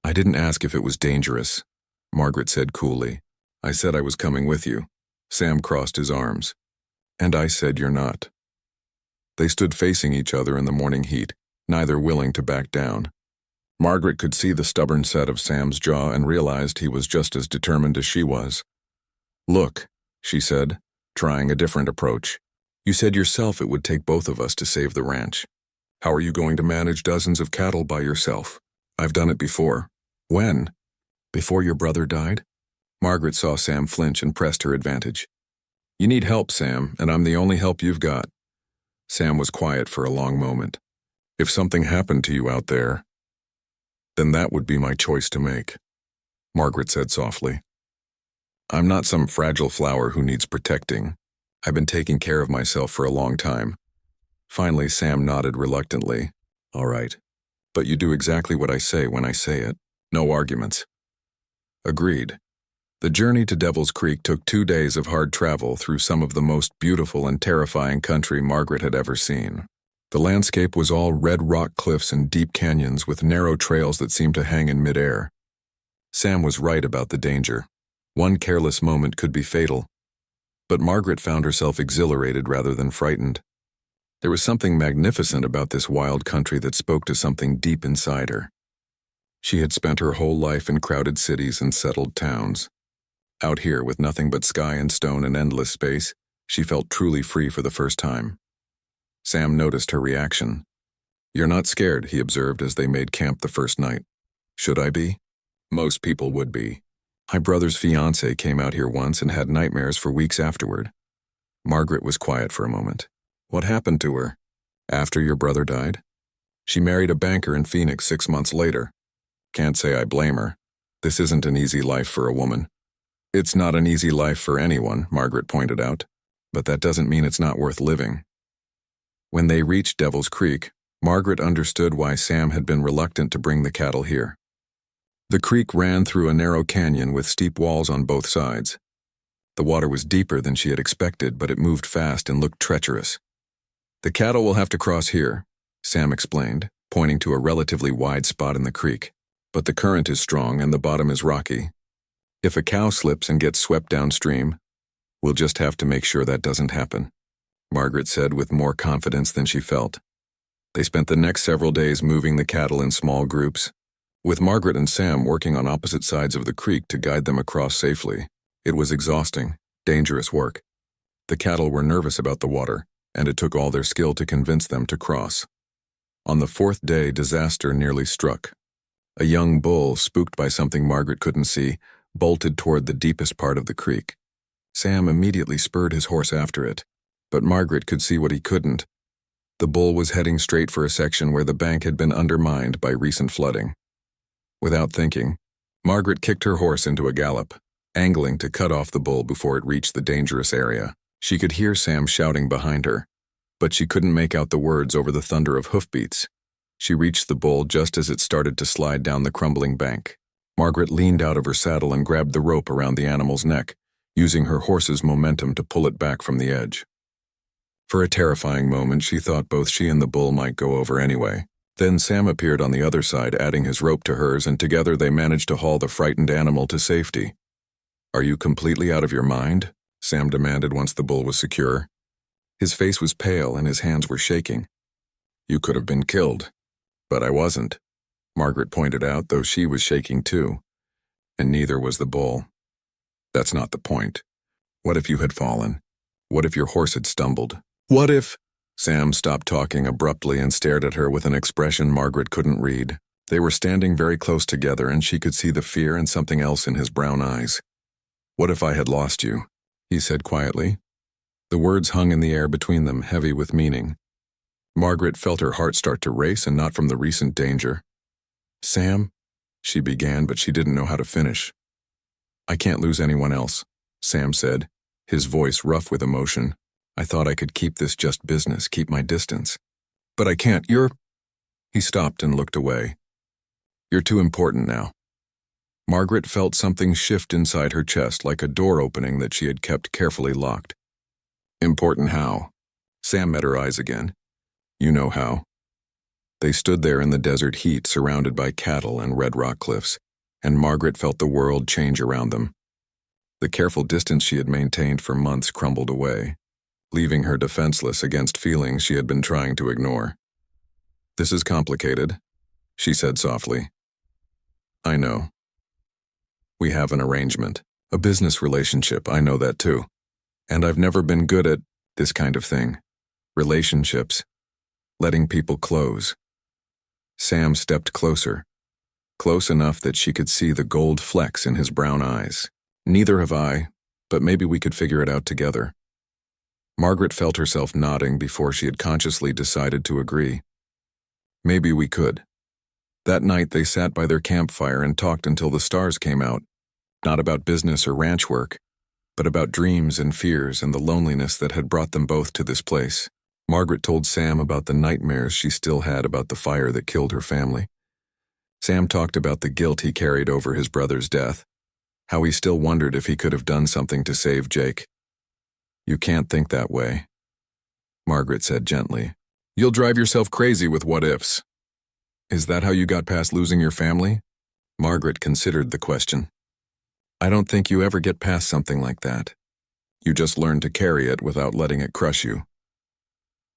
"I didn't ask if it was dangerous," Margaret said coolly. "I said I was coming with you." Sam crossed his arms. "And I said you're not." They stood facing each other in the morning heat, neither willing to back down. Margaret could see the stubborn set of Sam's jaw and realized he was just as determined as she was. "Look," she said, trying a different approach. "You said yourself it would take both of us to save the ranch. How are you going to manage dozens of cattle by yourself? I've done it before." "When?" "Before your brother died?" Margaret saw Sam flinch and pressed her advantage. "You need help, Sam, and I'm the only help you've got." Sam was quiet for a long moment. "If something happened to you out there, then that would be my choice to make," Margaret said softly. "I'm not some fragile flower who needs protecting. I've been taking care of myself for a long time." Finally, Sam nodded reluctantly. "All right. But you do exactly what I say when I say it. No arguments." Agreed. The journey to Devil's Creek took 2 days of hard travel through some of the most beautiful and terrifying country Margaret had ever seen. The landscape was all red rock cliffs and deep canyons with narrow trails that seemed to hang in midair. Sam was right about the danger. One careless moment could be fatal. But Margaret found herself exhilarated rather than frightened. There was something magnificent about this wild country that spoke to something deep inside her. She had spent her whole life in crowded cities and settled towns. Out here, with nothing but sky and stone and endless space, she felt truly free for the first time. Sam noticed her reaction. "You're not scared," he observed as they made camp the first night. "Should I be?" "Most people would be. My brother's fiancée came out here once and had nightmares for weeks afterward." Margaret was quiet for a moment. "What happened to her?" "After your brother died? She married a banker in Phoenix 6 months later. Can't say I blame her. This isn't an easy life for a woman." "It's not an easy life for anyone," Margaret pointed out, "but that doesn't mean it's not worth living." When they reached Devil's Creek, Margaret understood why Sam had been reluctant to bring the cattle here. The creek ran through a narrow canyon with steep walls on both sides. The water was deeper than she had expected, but it moved fast and looked treacherous. "The cattle will have to cross here," Sam explained, pointing to a relatively wide spot in the creek. "But the current is strong and the bottom is rocky. If a cow slips and gets swept downstream, we'll just have to make sure that doesn't happen," Margaret said with more confidence than she felt. They spent the next several days moving the cattle in small groups, with Margaret and Sam working on opposite sides of the creek to guide them across safely. It was exhausting, dangerous work. The cattle were nervous about the water, and it took all their skill to convince them to cross. On the fourth day, disaster nearly struck. A young bull, spooked by something Margaret couldn't see, bolted toward the deepest part of the creek. Sam immediately spurred his horse after it, but Margaret could see what he couldn't. The bull was heading straight for a section where the bank had been undermined by recent flooding. Without thinking, Margaret kicked her horse into a gallop, angling to cut off the bull before it reached the dangerous area. She could hear Sam shouting behind her, but she couldn't make out the words over the thunder of hoofbeats. She reached the bull just as it started to slide down the crumbling bank. Margaret leaned out of her saddle and grabbed the rope around the animal's neck, using her horse's momentum to pull it back from the edge. For a terrifying moment, she thought both she and the bull might go over anyway. Then Sam appeared on the other side, adding his rope to hers, and together they managed to haul the frightened animal to safety. "Are you completely out of your mind?" Sam demanded once the bull was secure. His face was pale and his hands were shaking. "You could have been killed, but I wasn't," Margaret pointed out, though she was shaking too. "And neither was the bull." "That's not the point. What if you had fallen? What if your horse had stumbled? What if—" Sam stopped talking abruptly and stared at her with an expression Margaret couldn't read. They were standing very close together and she could see the fear and something else in his brown eyes. "What if I had lost you?" he said quietly. The words hung in the air between them, heavy with meaning. Margaret felt her heart start to race, and not from the recent danger. "Sam," she began, but she didn't know how to finish. "I can't lose anyone else," Sam said, his voice rough with emotion. "I thought I could keep this just business, keep my distance. But I can't. He stopped and looked away. "You're too important now." Margaret felt something shift inside her chest, like a door opening that she had kept carefully locked. "Important how?" Sam met her eyes again. "You know how." They stood there in the desert heat, surrounded by cattle and red rock cliffs, and Margaret felt the world change around them. The careful distance she had maintained for months crumbled away, leaving her defenseless against feelings she had been trying to ignore. "This is complicated," she said softly. "I know. We have an arrangement, a business relationship, I know that too. And I've never been good at this kind of thing. Relationships. Letting people close." Sam stepped closer, close enough that she could see the gold flecks in his brown eyes. "Neither have I, but maybe we could figure it out together." Margaret felt herself nodding before she had consciously decided to agree. Maybe we could. That night they sat by their campfire and talked until the stars came out, not about business or ranch work, but about dreams and fears and the loneliness that had brought them both to this place. Margaret told Sam about the nightmares she still had about the fire that killed her family. Sam talked about the guilt he carried over his brother's death, how he still wondered if he could have done something to save Jake. "You can't think that way," Margaret said gently. "You'll drive yourself crazy with what-ifs." "Is that how you got past losing your family?" Margaret considered the question. "I don't think you ever get past something like that. You just learn to carry it without letting it crush you."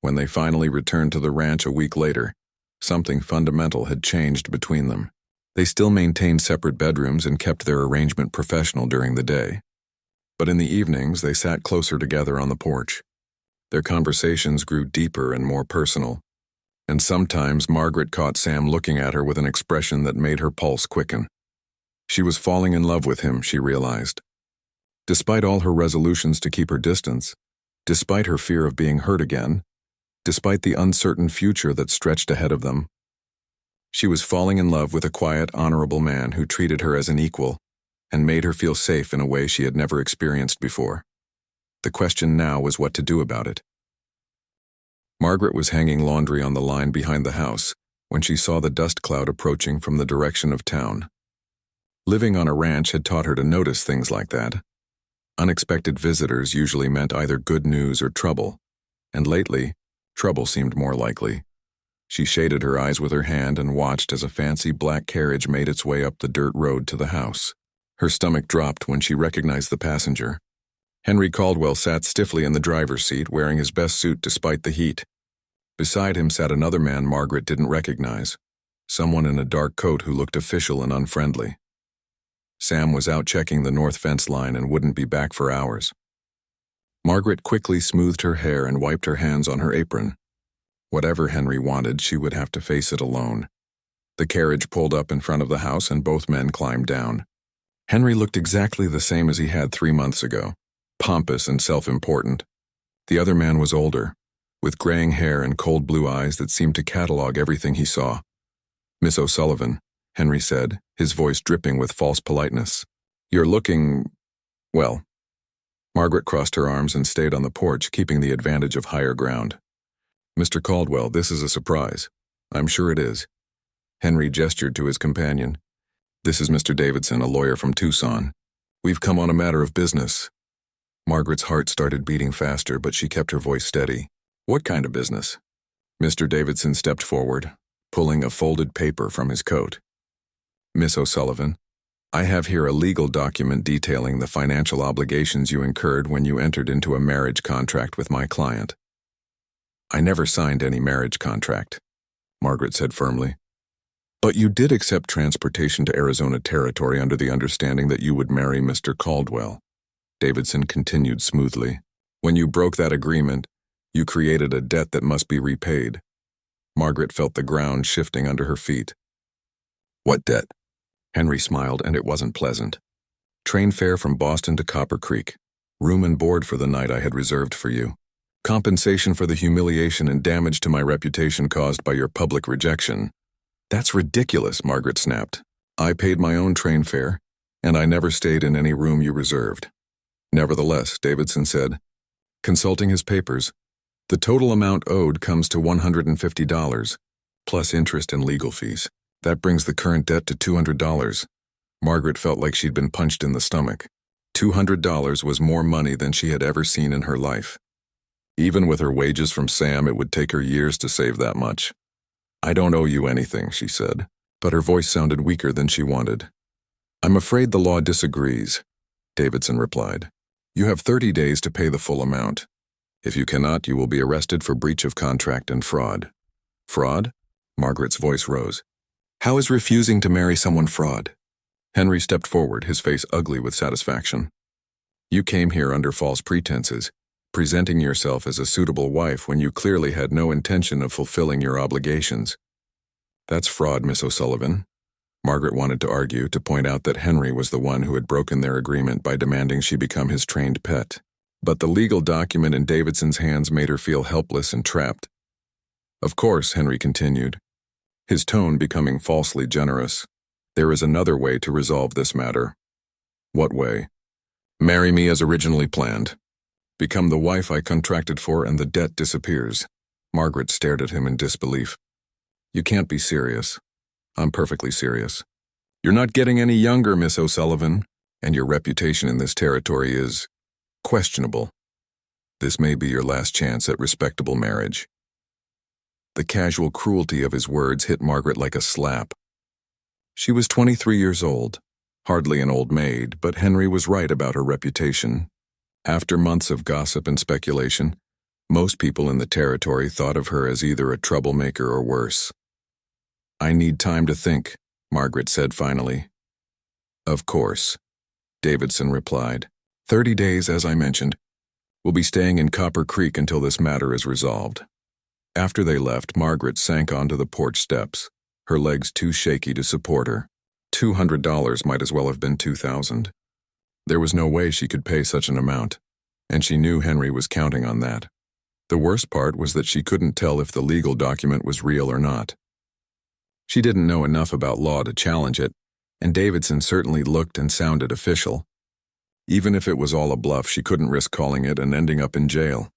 When they finally returned to the ranch a week later, something fundamental had changed between them. They still maintained separate bedrooms and kept their arrangement professional during the day. But in the evenings, they sat closer together on the porch. Their conversations grew deeper and more personal, and sometimes Margaret caught Sam looking at her with an expression that made her pulse quicken. She was falling in love with him, she realized. Despite all her resolutions to keep her distance, despite her fear of being hurt again, despite the uncertain future that stretched ahead of them, she was falling in love with a quiet, honorable man who treated her as an equal and made her feel safe in a way she had never experienced before. The question now was what to do about it. Margaret was hanging laundry on the line behind the house when she saw the dust cloud approaching from the direction of town. Living on a ranch had taught her to notice things like that. Unexpected visitors usually meant either good news or trouble, and lately, trouble seemed more likely. She shaded her eyes with her hand and watched as a fancy black carriage made its way up the dirt road to the house. Her stomach dropped when she recognized the passenger. Henry Caldwell sat stiffly in the driver's seat, wearing his best suit despite the heat. Beside him sat another man Margaret didn't recognize, someone in a dark coat who looked official and unfriendly. Sam was out checking the north fence line and wouldn't be back for hours. Margaret quickly smoothed her hair and wiped her hands on her apron. Whatever Henry wanted, she would have to face it alone. The carriage pulled up in front of the house and both men climbed down. Henry looked exactly the same as he had 3 months ago, pompous and self-important. The other man was older, with graying hair and cold blue eyes that seemed to catalog everything he saw. "Miss O'Sullivan," Henry said, his voice dripping with false politeness. "You're looking, well." Margaret crossed her arms and stayed on the porch, keeping the advantage of higher ground. "Mr. Caldwell, this is a surprise." "I'm sure it is." Henry gestured to his companion. "This is Mr. Davidson, a lawyer from Tucson. We've come on a matter of business." Margaret's heart started beating faster, but she kept her voice steady. "What kind of business?" Mr. Davidson stepped forward, pulling a folded paper from his coat. "Miss O'Sullivan, I have here a legal document detailing the financial obligations you incurred when you entered into a marriage contract with my client." "I never signed any marriage contract," Margaret said firmly. "But you did accept transportation to Arizona Territory under the understanding that you would marry Mr. Caldwell," Davidson continued smoothly. "When you broke that agreement, you created a debt that must be repaid." Margaret felt the ground shifting under her feet. "What debt?" Henry smiled, and it wasn't pleasant. "Train fare from Boston to Copper Creek. Room and board for the night I had reserved for you. Compensation for the humiliation and damage to my reputation caused by your public rejection." "That's ridiculous," Margaret snapped. "I paid my own train fare, and I never stayed in any room you reserved." "Nevertheless," Davidson said, consulting his papers, "the total amount owed comes to $150, plus interest and legal fees. That brings the current debt to $200. Margaret felt like she'd been punched in the stomach. $200 was more money than she had ever seen in her life. Even with her wages from Sam, it would take her years to save that much. "I don't owe you anything," she said, but her voice sounded weaker than she wanted. "I'm afraid the law disagrees," Davidson replied. "You have 30 days to pay the full amount. If you cannot, you will be arrested for breach of contract and fraud." "Fraud?" Margaret's voice rose. "How is refusing to marry someone fraud?" Henry stepped forward, his face ugly with satisfaction. "You came here under false pretenses, presenting yourself as a suitable wife when you clearly had no intention of fulfilling your obligations. That's fraud, Miss O'Sullivan." Margaret wanted to argue, to point out that Henry was the one who had broken their agreement by demanding she become his trained pet. But the legal document in Davidson's hands made her feel helpless and trapped. "Of course," Henry continued, his tone becoming falsely generous, "there is another way to resolve this matter." "What way?" "Marry me as originally planned. Become the wife I contracted for and the debt disappears." Margaret stared at him in disbelief. "You can't be serious." "I'm perfectly serious." "You're not getting any younger, Miss O'Sullivan, and your reputation in this territory is questionable. This may be your last chance at respectable marriage." The casual cruelty of his words hit Margaret like a slap. She was 23 years old, hardly an old maid, but Henry was right about her reputation. After months of gossip and speculation, Most people in the territory thought of her as either a troublemaker or worse. "I need time to think," Margaret said finally. "Of course," Davidson replied. 30 days, as I mentioned. We'll be staying in Copper Creek until this matter is resolved." After they left, Margaret sank onto the porch steps, her legs too shaky to support her. $200 might as well have been $2,000. There was no way she could pay such an amount, and she knew Henry was counting on that. The worst part was that she couldn't tell if the legal document was real or not. She didn't know enough about law to challenge it, and Davidson certainly looked and sounded official. Even if it was all a bluff, she couldn't risk calling it and ending up in jail.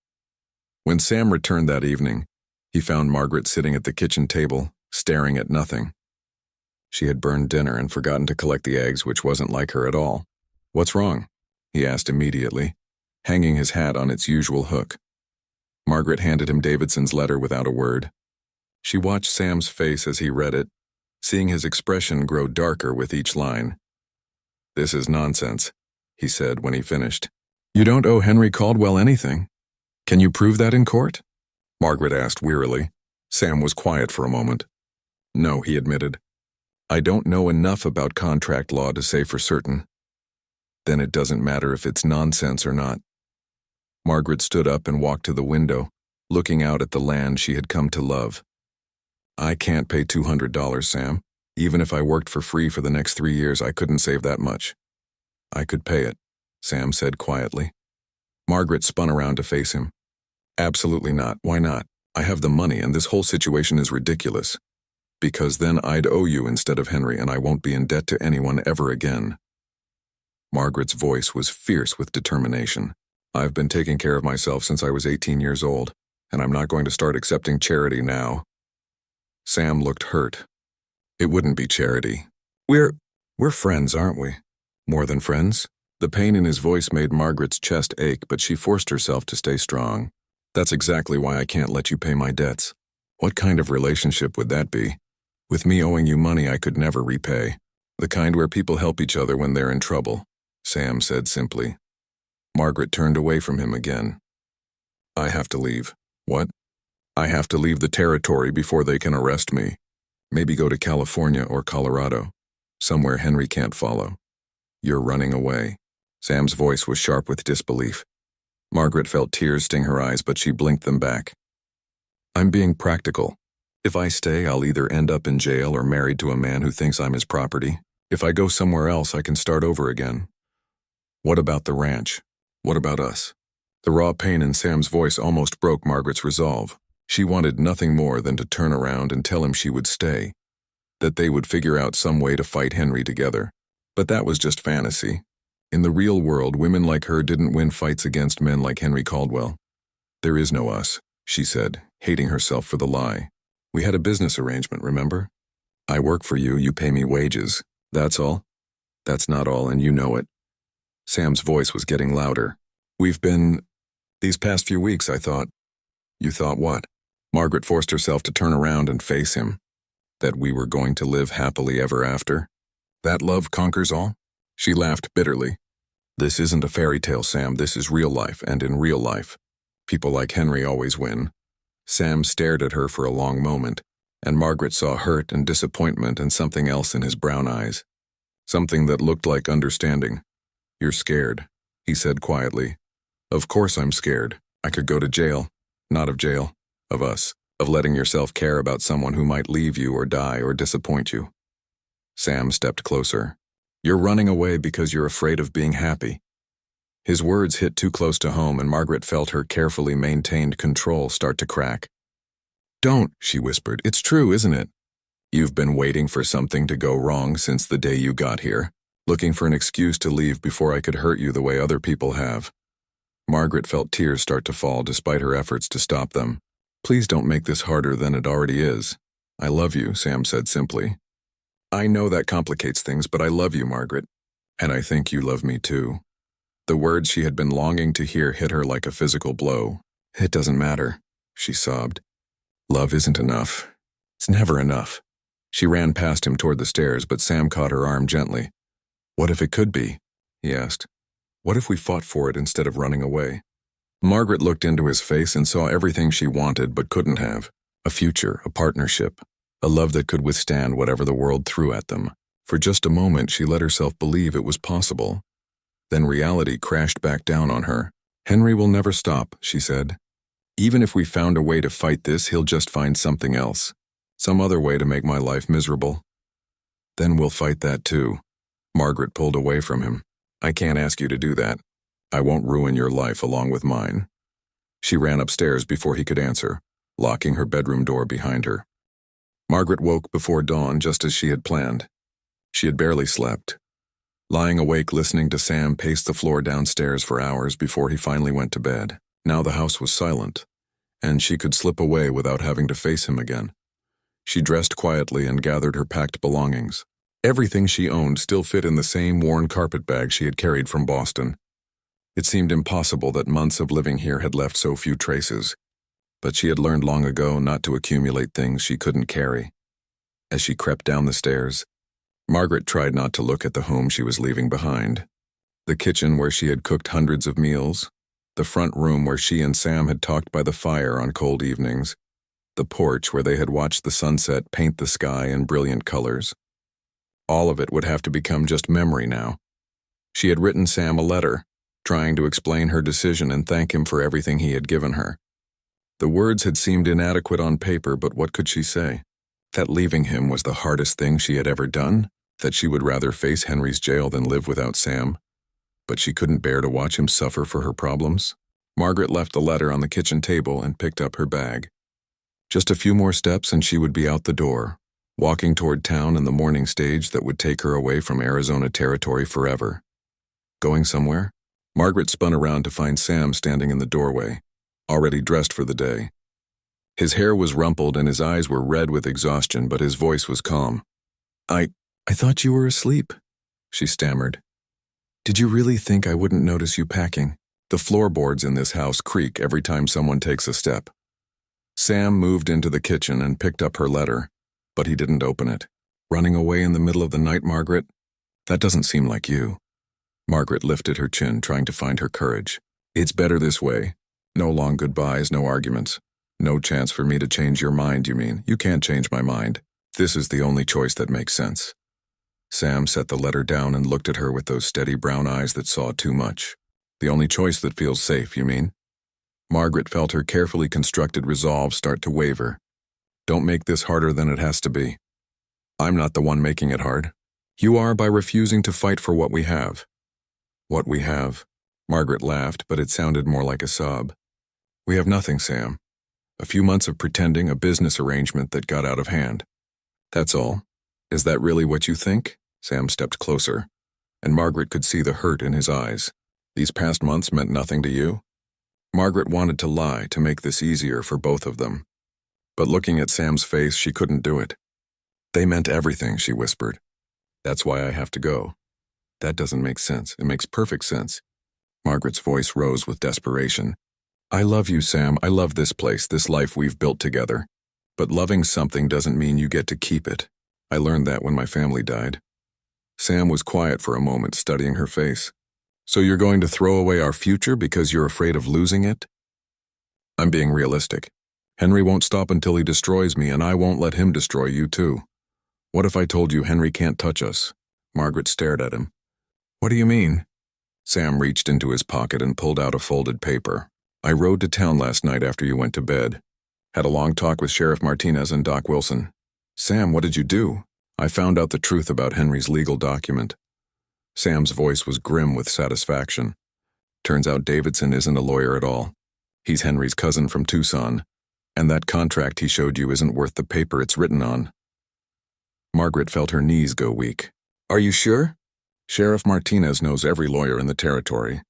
When Sam returned that evening, he found Margaret sitting at the kitchen table, staring at nothing. She had burned dinner and forgotten to collect the eggs, which wasn't like her at all. "What's wrong?" he asked immediately, hanging his hat on its usual hook. Margaret handed him Davidson's letter without a word. She watched Sam's face as he read it, seeing his expression grow darker with each line. "This is nonsense," he said when he finished. "You don't owe Henry Caldwell anything. Can you prove that in court?" Margaret asked wearily. Sam was quiet for a moment. "No," he admitted. "I don't know enough about contract law to say for certain." "Then it doesn't matter if it's nonsense or not." Margaret stood up and walked to the window, looking out at the land she had come to love. "I can't pay $200, Sam. Even if I worked for free for the next 3 years, I couldn't save that much." "I could pay it," Sam said quietly. Margaret spun around to face him. "Absolutely not. Why not? I have the money, and this whole situation is ridiculous. Because then I'd owe you instead of Henry, and I won't be in debt to anyone ever again." Margaret's voice was fierce with determination. "I've been taking care of myself since I was 18 years old, and I'm not going to start accepting charity now." Sam looked hurt. "It wouldn't be charity. We're friends, aren't we? More than friends?" The pain in his voice made Margaret's chest ache, but she forced herself to stay strong. "That's exactly why I can't let you pay my debts. What kind of relationship would that be? With me owing you money I could never repay. The kind where people help each other when they're in trouble," Sam said simply. Margaret turned away from him again. "I have to leave." "What?" "I have to leave the territory before they can arrest me. Maybe go to California or Colorado. Somewhere Henry can't follow." "You're running away." Sam's voice was sharp with disbelief. Margaret felt tears sting her eyes, but she blinked them back. "I'm being practical. If I stay, I'll either end up in jail or married to a man who thinks I'm his property. If I go somewhere else, I can start over again." "What about the ranch? What about us?" The raw pain in Sam's voice almost broke Margaret's resolve. She wanted nothing more than to turn around and tell him she would stay, that they would figure out some way to fight Henry together. But that was just fantasy. In the real world, women like her didn't win fights against men like Henry Caldwell. "There is no us," she said, hating herself for the lie. "We had a business arrangement, remember? I work for you, you pay me wages. That's all?" "That's not all, and you know it." Sam's voice was getting louder. These past few weeks, I thought." "You thought what?" Margaret forced herself to turn around and face him. "That we were going to live happily ever after? That love conquers all?" She laughed bitterly. "This isn't a fairy tale, Sam. This is real life, and in real life, people like Henry always win." Sam stared at her for a long moment, and Margaret saw hurt and disappointment and something else in his brown eyes. Something that looked like understanding. "You're scared," he said quietly. "Of course I'm scared. I could go to jail. Not of jail. Of us. Of letting yourself care about someone who might leave you or die or disappoint you." Sam stepped closer. "You're running away because you're afraid of being happy." His words hit too close to home, and Margaret felt her carefully maintained control start to crack. "Don't," she whispered. "It's true, isn't it? You've been waiting for something to go wrong since the day you got here, looking for an excuse to leave before I could hurt you the way other people have." Margaret felt tears start to fall despite her efforts to stop them. "Please don't make this harder than it already is. I love you," Sam said simply. "I know that complicates things, but I love you, Margaret. And I think you love me too." The words she had been longing to hear hit her like a physical blow. "It doesn't matter," she sobbed. "Love isn't enough. It's never enough." She ran past him toward the stairs, but Sam caught her arm gently. "What if it could be?" he asked. "What if we fought for it instead of running away? Margaret looked into his face and saw everything she wanted but couldn't have. A future, a partnership, a love that could withstand whatever the world threw at them. For just a moment, she let herself believe it was possible. Then reality crashed back down on her. "Henry will never stop," she said. "Even if we found a way to fight this, he'll just find something else. Some other way to make my life miserable. Then we'll fight that too." Margaret pulled away from him. "I can't ask you to do that. I won't ruin your life along with mine." She ran upstairs before he could answer, locking her bedroom door behind her. Margaret woke before dawn just as she had planned. She had barely slept, lying awake listening to Sam pace the floor downstairs for hours before he finally went to bed. Now the house was silent, and she could slip away without having to face him again. She dressed quietly and gathered her packed belongings. Everything she owned still fit in the same worn carpet bag she had carried from Boston. It seemed impossible that months of living here had left so few traces, but she had learned long ago not to accumulate things she couldn't carry. As she crept down the stairs, Margaret tried not to look at the home she was leaving behind. The kitchen where she had cooked hundreds of meals, the front room where she and Sam had talked by the fire on cold evenings, the porch where they had watched the sunset paint the sky in brilliant colors. All of it would have to become just memory now. She had written Sam a letter, trying to explain her decision and thank him for everything he had given her. The words had seemed inadequate on paper, but what could she say? That leaving him was the hardest thing she had ever done? That she would rather face Henry's jail than live without Sam? But she couldn't bear to watch him suffer for her problems? Margaret left the letter on the kitchen table and picked up her bag. Just a few more steps and she would be out the door, walking toward town and the morning stage that would take her away from Arizona territory forever. Going somewhere? Margaret spun around to find Sam standing in the doorway, already dressed for the day. His hair was rumpled and his eyes were red with exhaustion, but his voice was calm. I thought you were asleep," she stammered. "Did you really think I wouldn't notice you packing? The floorboards in this house creak every time someone takes a step." Sam moved into the kitchen and picked up her letter, but he didn't open it. "Running away in the middle of the night, Margaret? That doesn't seem like you." Margaret lifted her chin, trying to find her courage. "It's better this way. No long goodbyes, no arguments. No chance for me to change your mind, you mean? You can't change my mind. This is the only choice that makes sense." Sam set the letter down and looked at her with those steady brown eyes that saw too much. "The only choice that feels safe, you mean?" Margaret felt her carefully constructed resolve start to waver. "Don't make this harder than it has to be. I'm not the one making it hard. You are by refusing to fight for what we have." "What we have?" Margaret laughed, but it sounded more like a sob. "We have nothing, Sam. A few months of pretending, a business arrangement that got out of hand. That's all. Is that really what you think?" Sam stepped closer, and Margaret could see the hurt in his eyes. "These past months meant nothing to you?" Margaret wanted to lie to make this easier for both of them. But looking at Sam's face, she couldn't do it. "They meant everything," she whispered. "That's why I have to go." "That doesn't make sense." "It makes perfect sense." Margaret's voice rose with desperation. "I love you, Sam. I love this place, this life we've built together. But loving something doesn't mean you get to keep it. I learned that when my family died." Sam was quiet for a moment, studying her face. "So you're going to throw away our future because you're afraid of losing it?" "I'm being realistic. Henry won't stop until he destroys me, and I won't let him destroy you too. What if I told you Henry can't touch us?" Margaret stared at him. "What do you mean?" Sam reached into his pocket and pulled out a folded paper. "I rode to town last night after you went to bed. Had a long talk with Sheriff Martinez and Doc Wilson." "Sam, what did you do?" "I found out the truth about Henry's legal document." Sam's voice was grim with satisfaction. "Turns out Davidson isn't a lawyer at all. He's Henry's cousin from Tucson, and that contract he showed you isn't worth the paper it's written on." Margaret felt her knees go weak. "Are you sure?" "Sheriff Martinez knows every lawyer in the territory.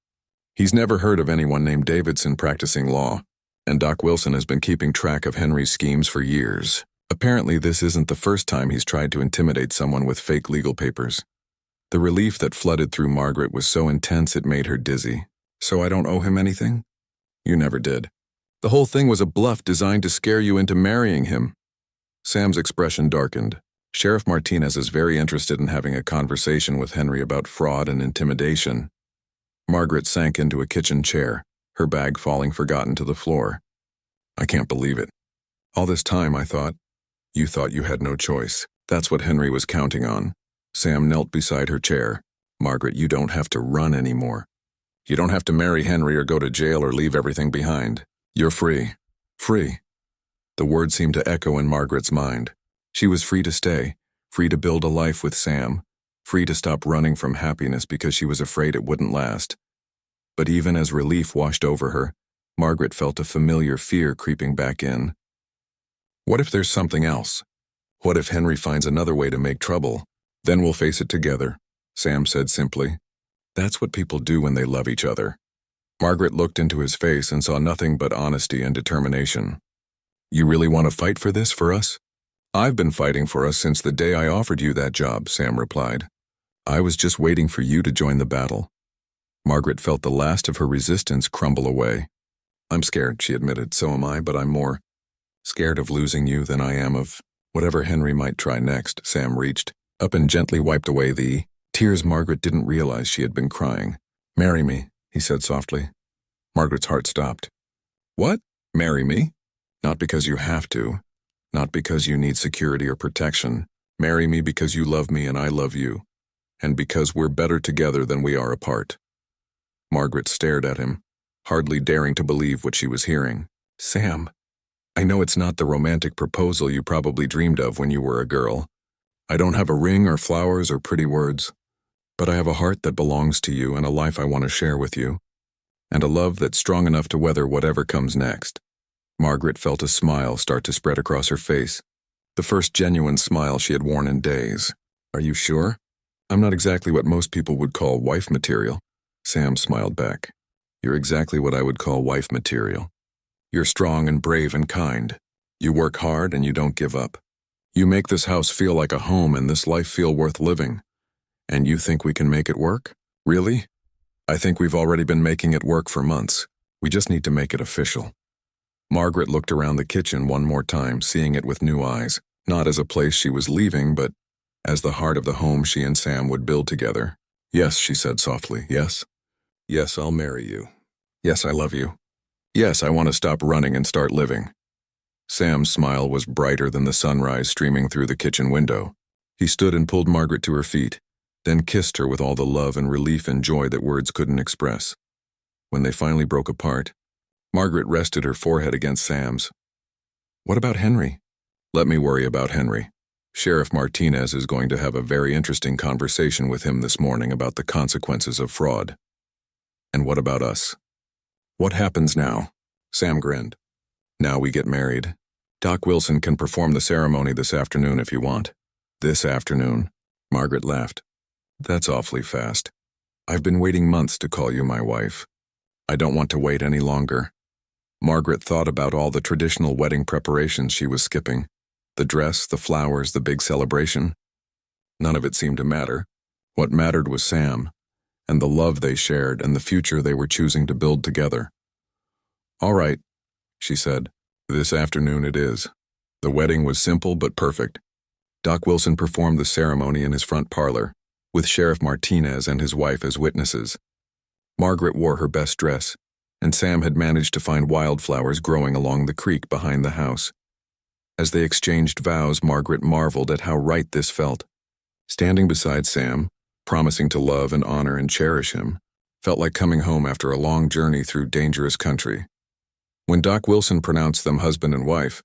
He's never heard of anyone named Davidson practicing law, and Doc Wilson has been keeping track of Henry's schemes for years. Apparently, this isn't the first time he's tried to intimidate someone with fake legal papers." The relief that flooded through Margaret was so intense it made her dizzy. "So I don't owe him anything?" "You never did. The whole thing was a bluff designed to scare you into marrying him." Sam's expression darkened. "Sheriff Martinez is very interested in having a conversation with Henry about fraud and intimidation." Margaret sank into a kitchen chair. her bag falling forgotten to the floor. I can't believe it. All this time, I thought. You thought you had no choice. That's what Henry was counting on. Sam knelt beside her chair. Margaret, you don't have to run anymore. You don't have to marry Henry or go to jail or leave everything behind. You're free. Free. The words seemed to echo in Margaret's mind. She was free to stay, free to build a life with Sam, free to stop running from happiness because she was afraid it wouldn't last. But even as relief washed over her, Margaret felt a familiar fear creeping back in. What if there's something else? What if Henry finds another way to make trouble? Then we'll face it together, Sam said simply. That's what people do when they love each other. Margaret looked into his face and saw nothing but honesty and determination. You really want to fight for this for us? I've been fighting for us since the day I offered you that job, Sam replied. I was just waiting for you to join the battle. Margaret felt the last of her resistance crumble away. I'm scared, she admitted. So am I, but I'm more scared of losing you than I am of whatever Henry might try next. Sam reached up and gently wiped away the tears. Margaret didn't realize she had been crying. Marry me, he said softly. Margaret's heart stopped. What? Marry me? Not because you have to. Not because you need security or protection. Marry me because you love me and I love you. And because we're better together than we are apart. Margaret stared at him, hardly daring to believe what she was hearing. Sam, I know it's not the romantic proposal you probably dreamed of when you were a girl. I don't have a ring or flowers or pretty words. But I have a heart that belongs to you and a life I want to share with you. And a love that's strong enough to weather whatever comes next. Margaret felt a smile start to spread across her face. The first genuine smile she had worn in days. Are you sure? I'm not exactly what most people would call wife material. Sam smiled back. You're exactly what I would call wife material. You're strong and brave and kind. You work hard and you don't give up. You make this house feel like a home and this life feel worth living. And you think we can make it work? Really? I think we've already been making it work for months. We just need to make it official. Margaret looked around the kitchen one more time, seeing it with new eyes, not as a place she was leaving, but as the heart of the home she and Sam would build together. Yes, she said softly, yes. Yes, I'll marry you. Yes, I love you. Yes, I want to stop running and start living. Sam's smile was brighter than the sunrise streaming through the kitchen window. He stood and pulled Margaret to her feet, then kissed her with all the love and relief and joy that words couldn't express. When they finally broke apart, Margaret rested her forehead against Sam's. What about Henry? Let me worry about Henry. Sheriff Martinez is going to have a very interesting conversation with him this morning about the consequences of fraud. And what about us? What happens now? Sam grinned. Now we get married. Doc Wilson can perform the ceremony this afternoon if you want. This afternoon? Margaret laughed. That's awfully fast. I've been waiting months to call you my wife. I don't want to wait any longer. Margaret thought about all the traditional wedding preparations she was skipping. The dress, the flowers, the big celebration. None of it seemed to matter. What mattered was Sam, and the love they shared and the future they were choosing to build together. All right, she said. This afternoon it is. The wedding was simple but perfect. Doc Wilson performed the ceremony in his front parlor, with Sheriff Martinez and his wife as witnesses. Margaret wore her best dress, and Sam had managed to find wildflowers growing along the creek behind the house. As they exchanged vows, Margaret marveled at how right this felt. Standing beside Sam, promising to love and honor and cherish him, felt like coming home after a long journey through dangerous country. When Doc Wilson pronounced them husband and wife,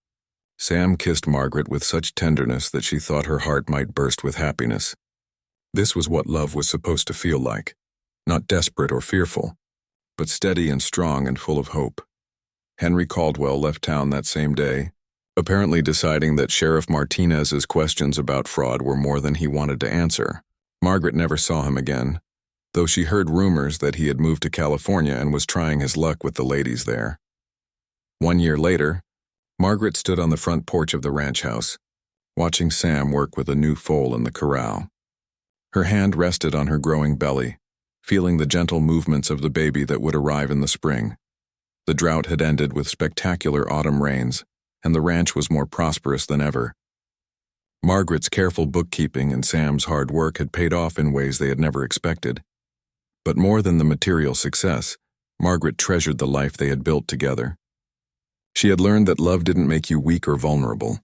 Sam kissed Margaret with such tenderness that she thought her heart might burst with happiness. This was what love was supposed to feel like, not desperate or fearful, but steady and strong and full of hope. Henry Caldwell left town that same day, apparently deciding that Sheriff Martinez's questions about fraud were more than he wanted to answer. Margaret never saw him again, though she heard rumors that he had moved to California and was trying his luck with the ladies there. 1 year later, Margaret stood on the front porch of the ranch house, watching Sam work with a new foal in the corral. Her hand rested on her growing belly, feeling the gentle movements of the baby that would arrive in the spring. The drought had ended with spectacular autumn rains, and the ranch was more prosperous than ever. Margaret's careful bookkeeping and Sam's hard work had paid off in ways they had never expected. But more than the material success, Margaret treasured the life they had built together. She had learned that love didn't make you weak or vulnerable.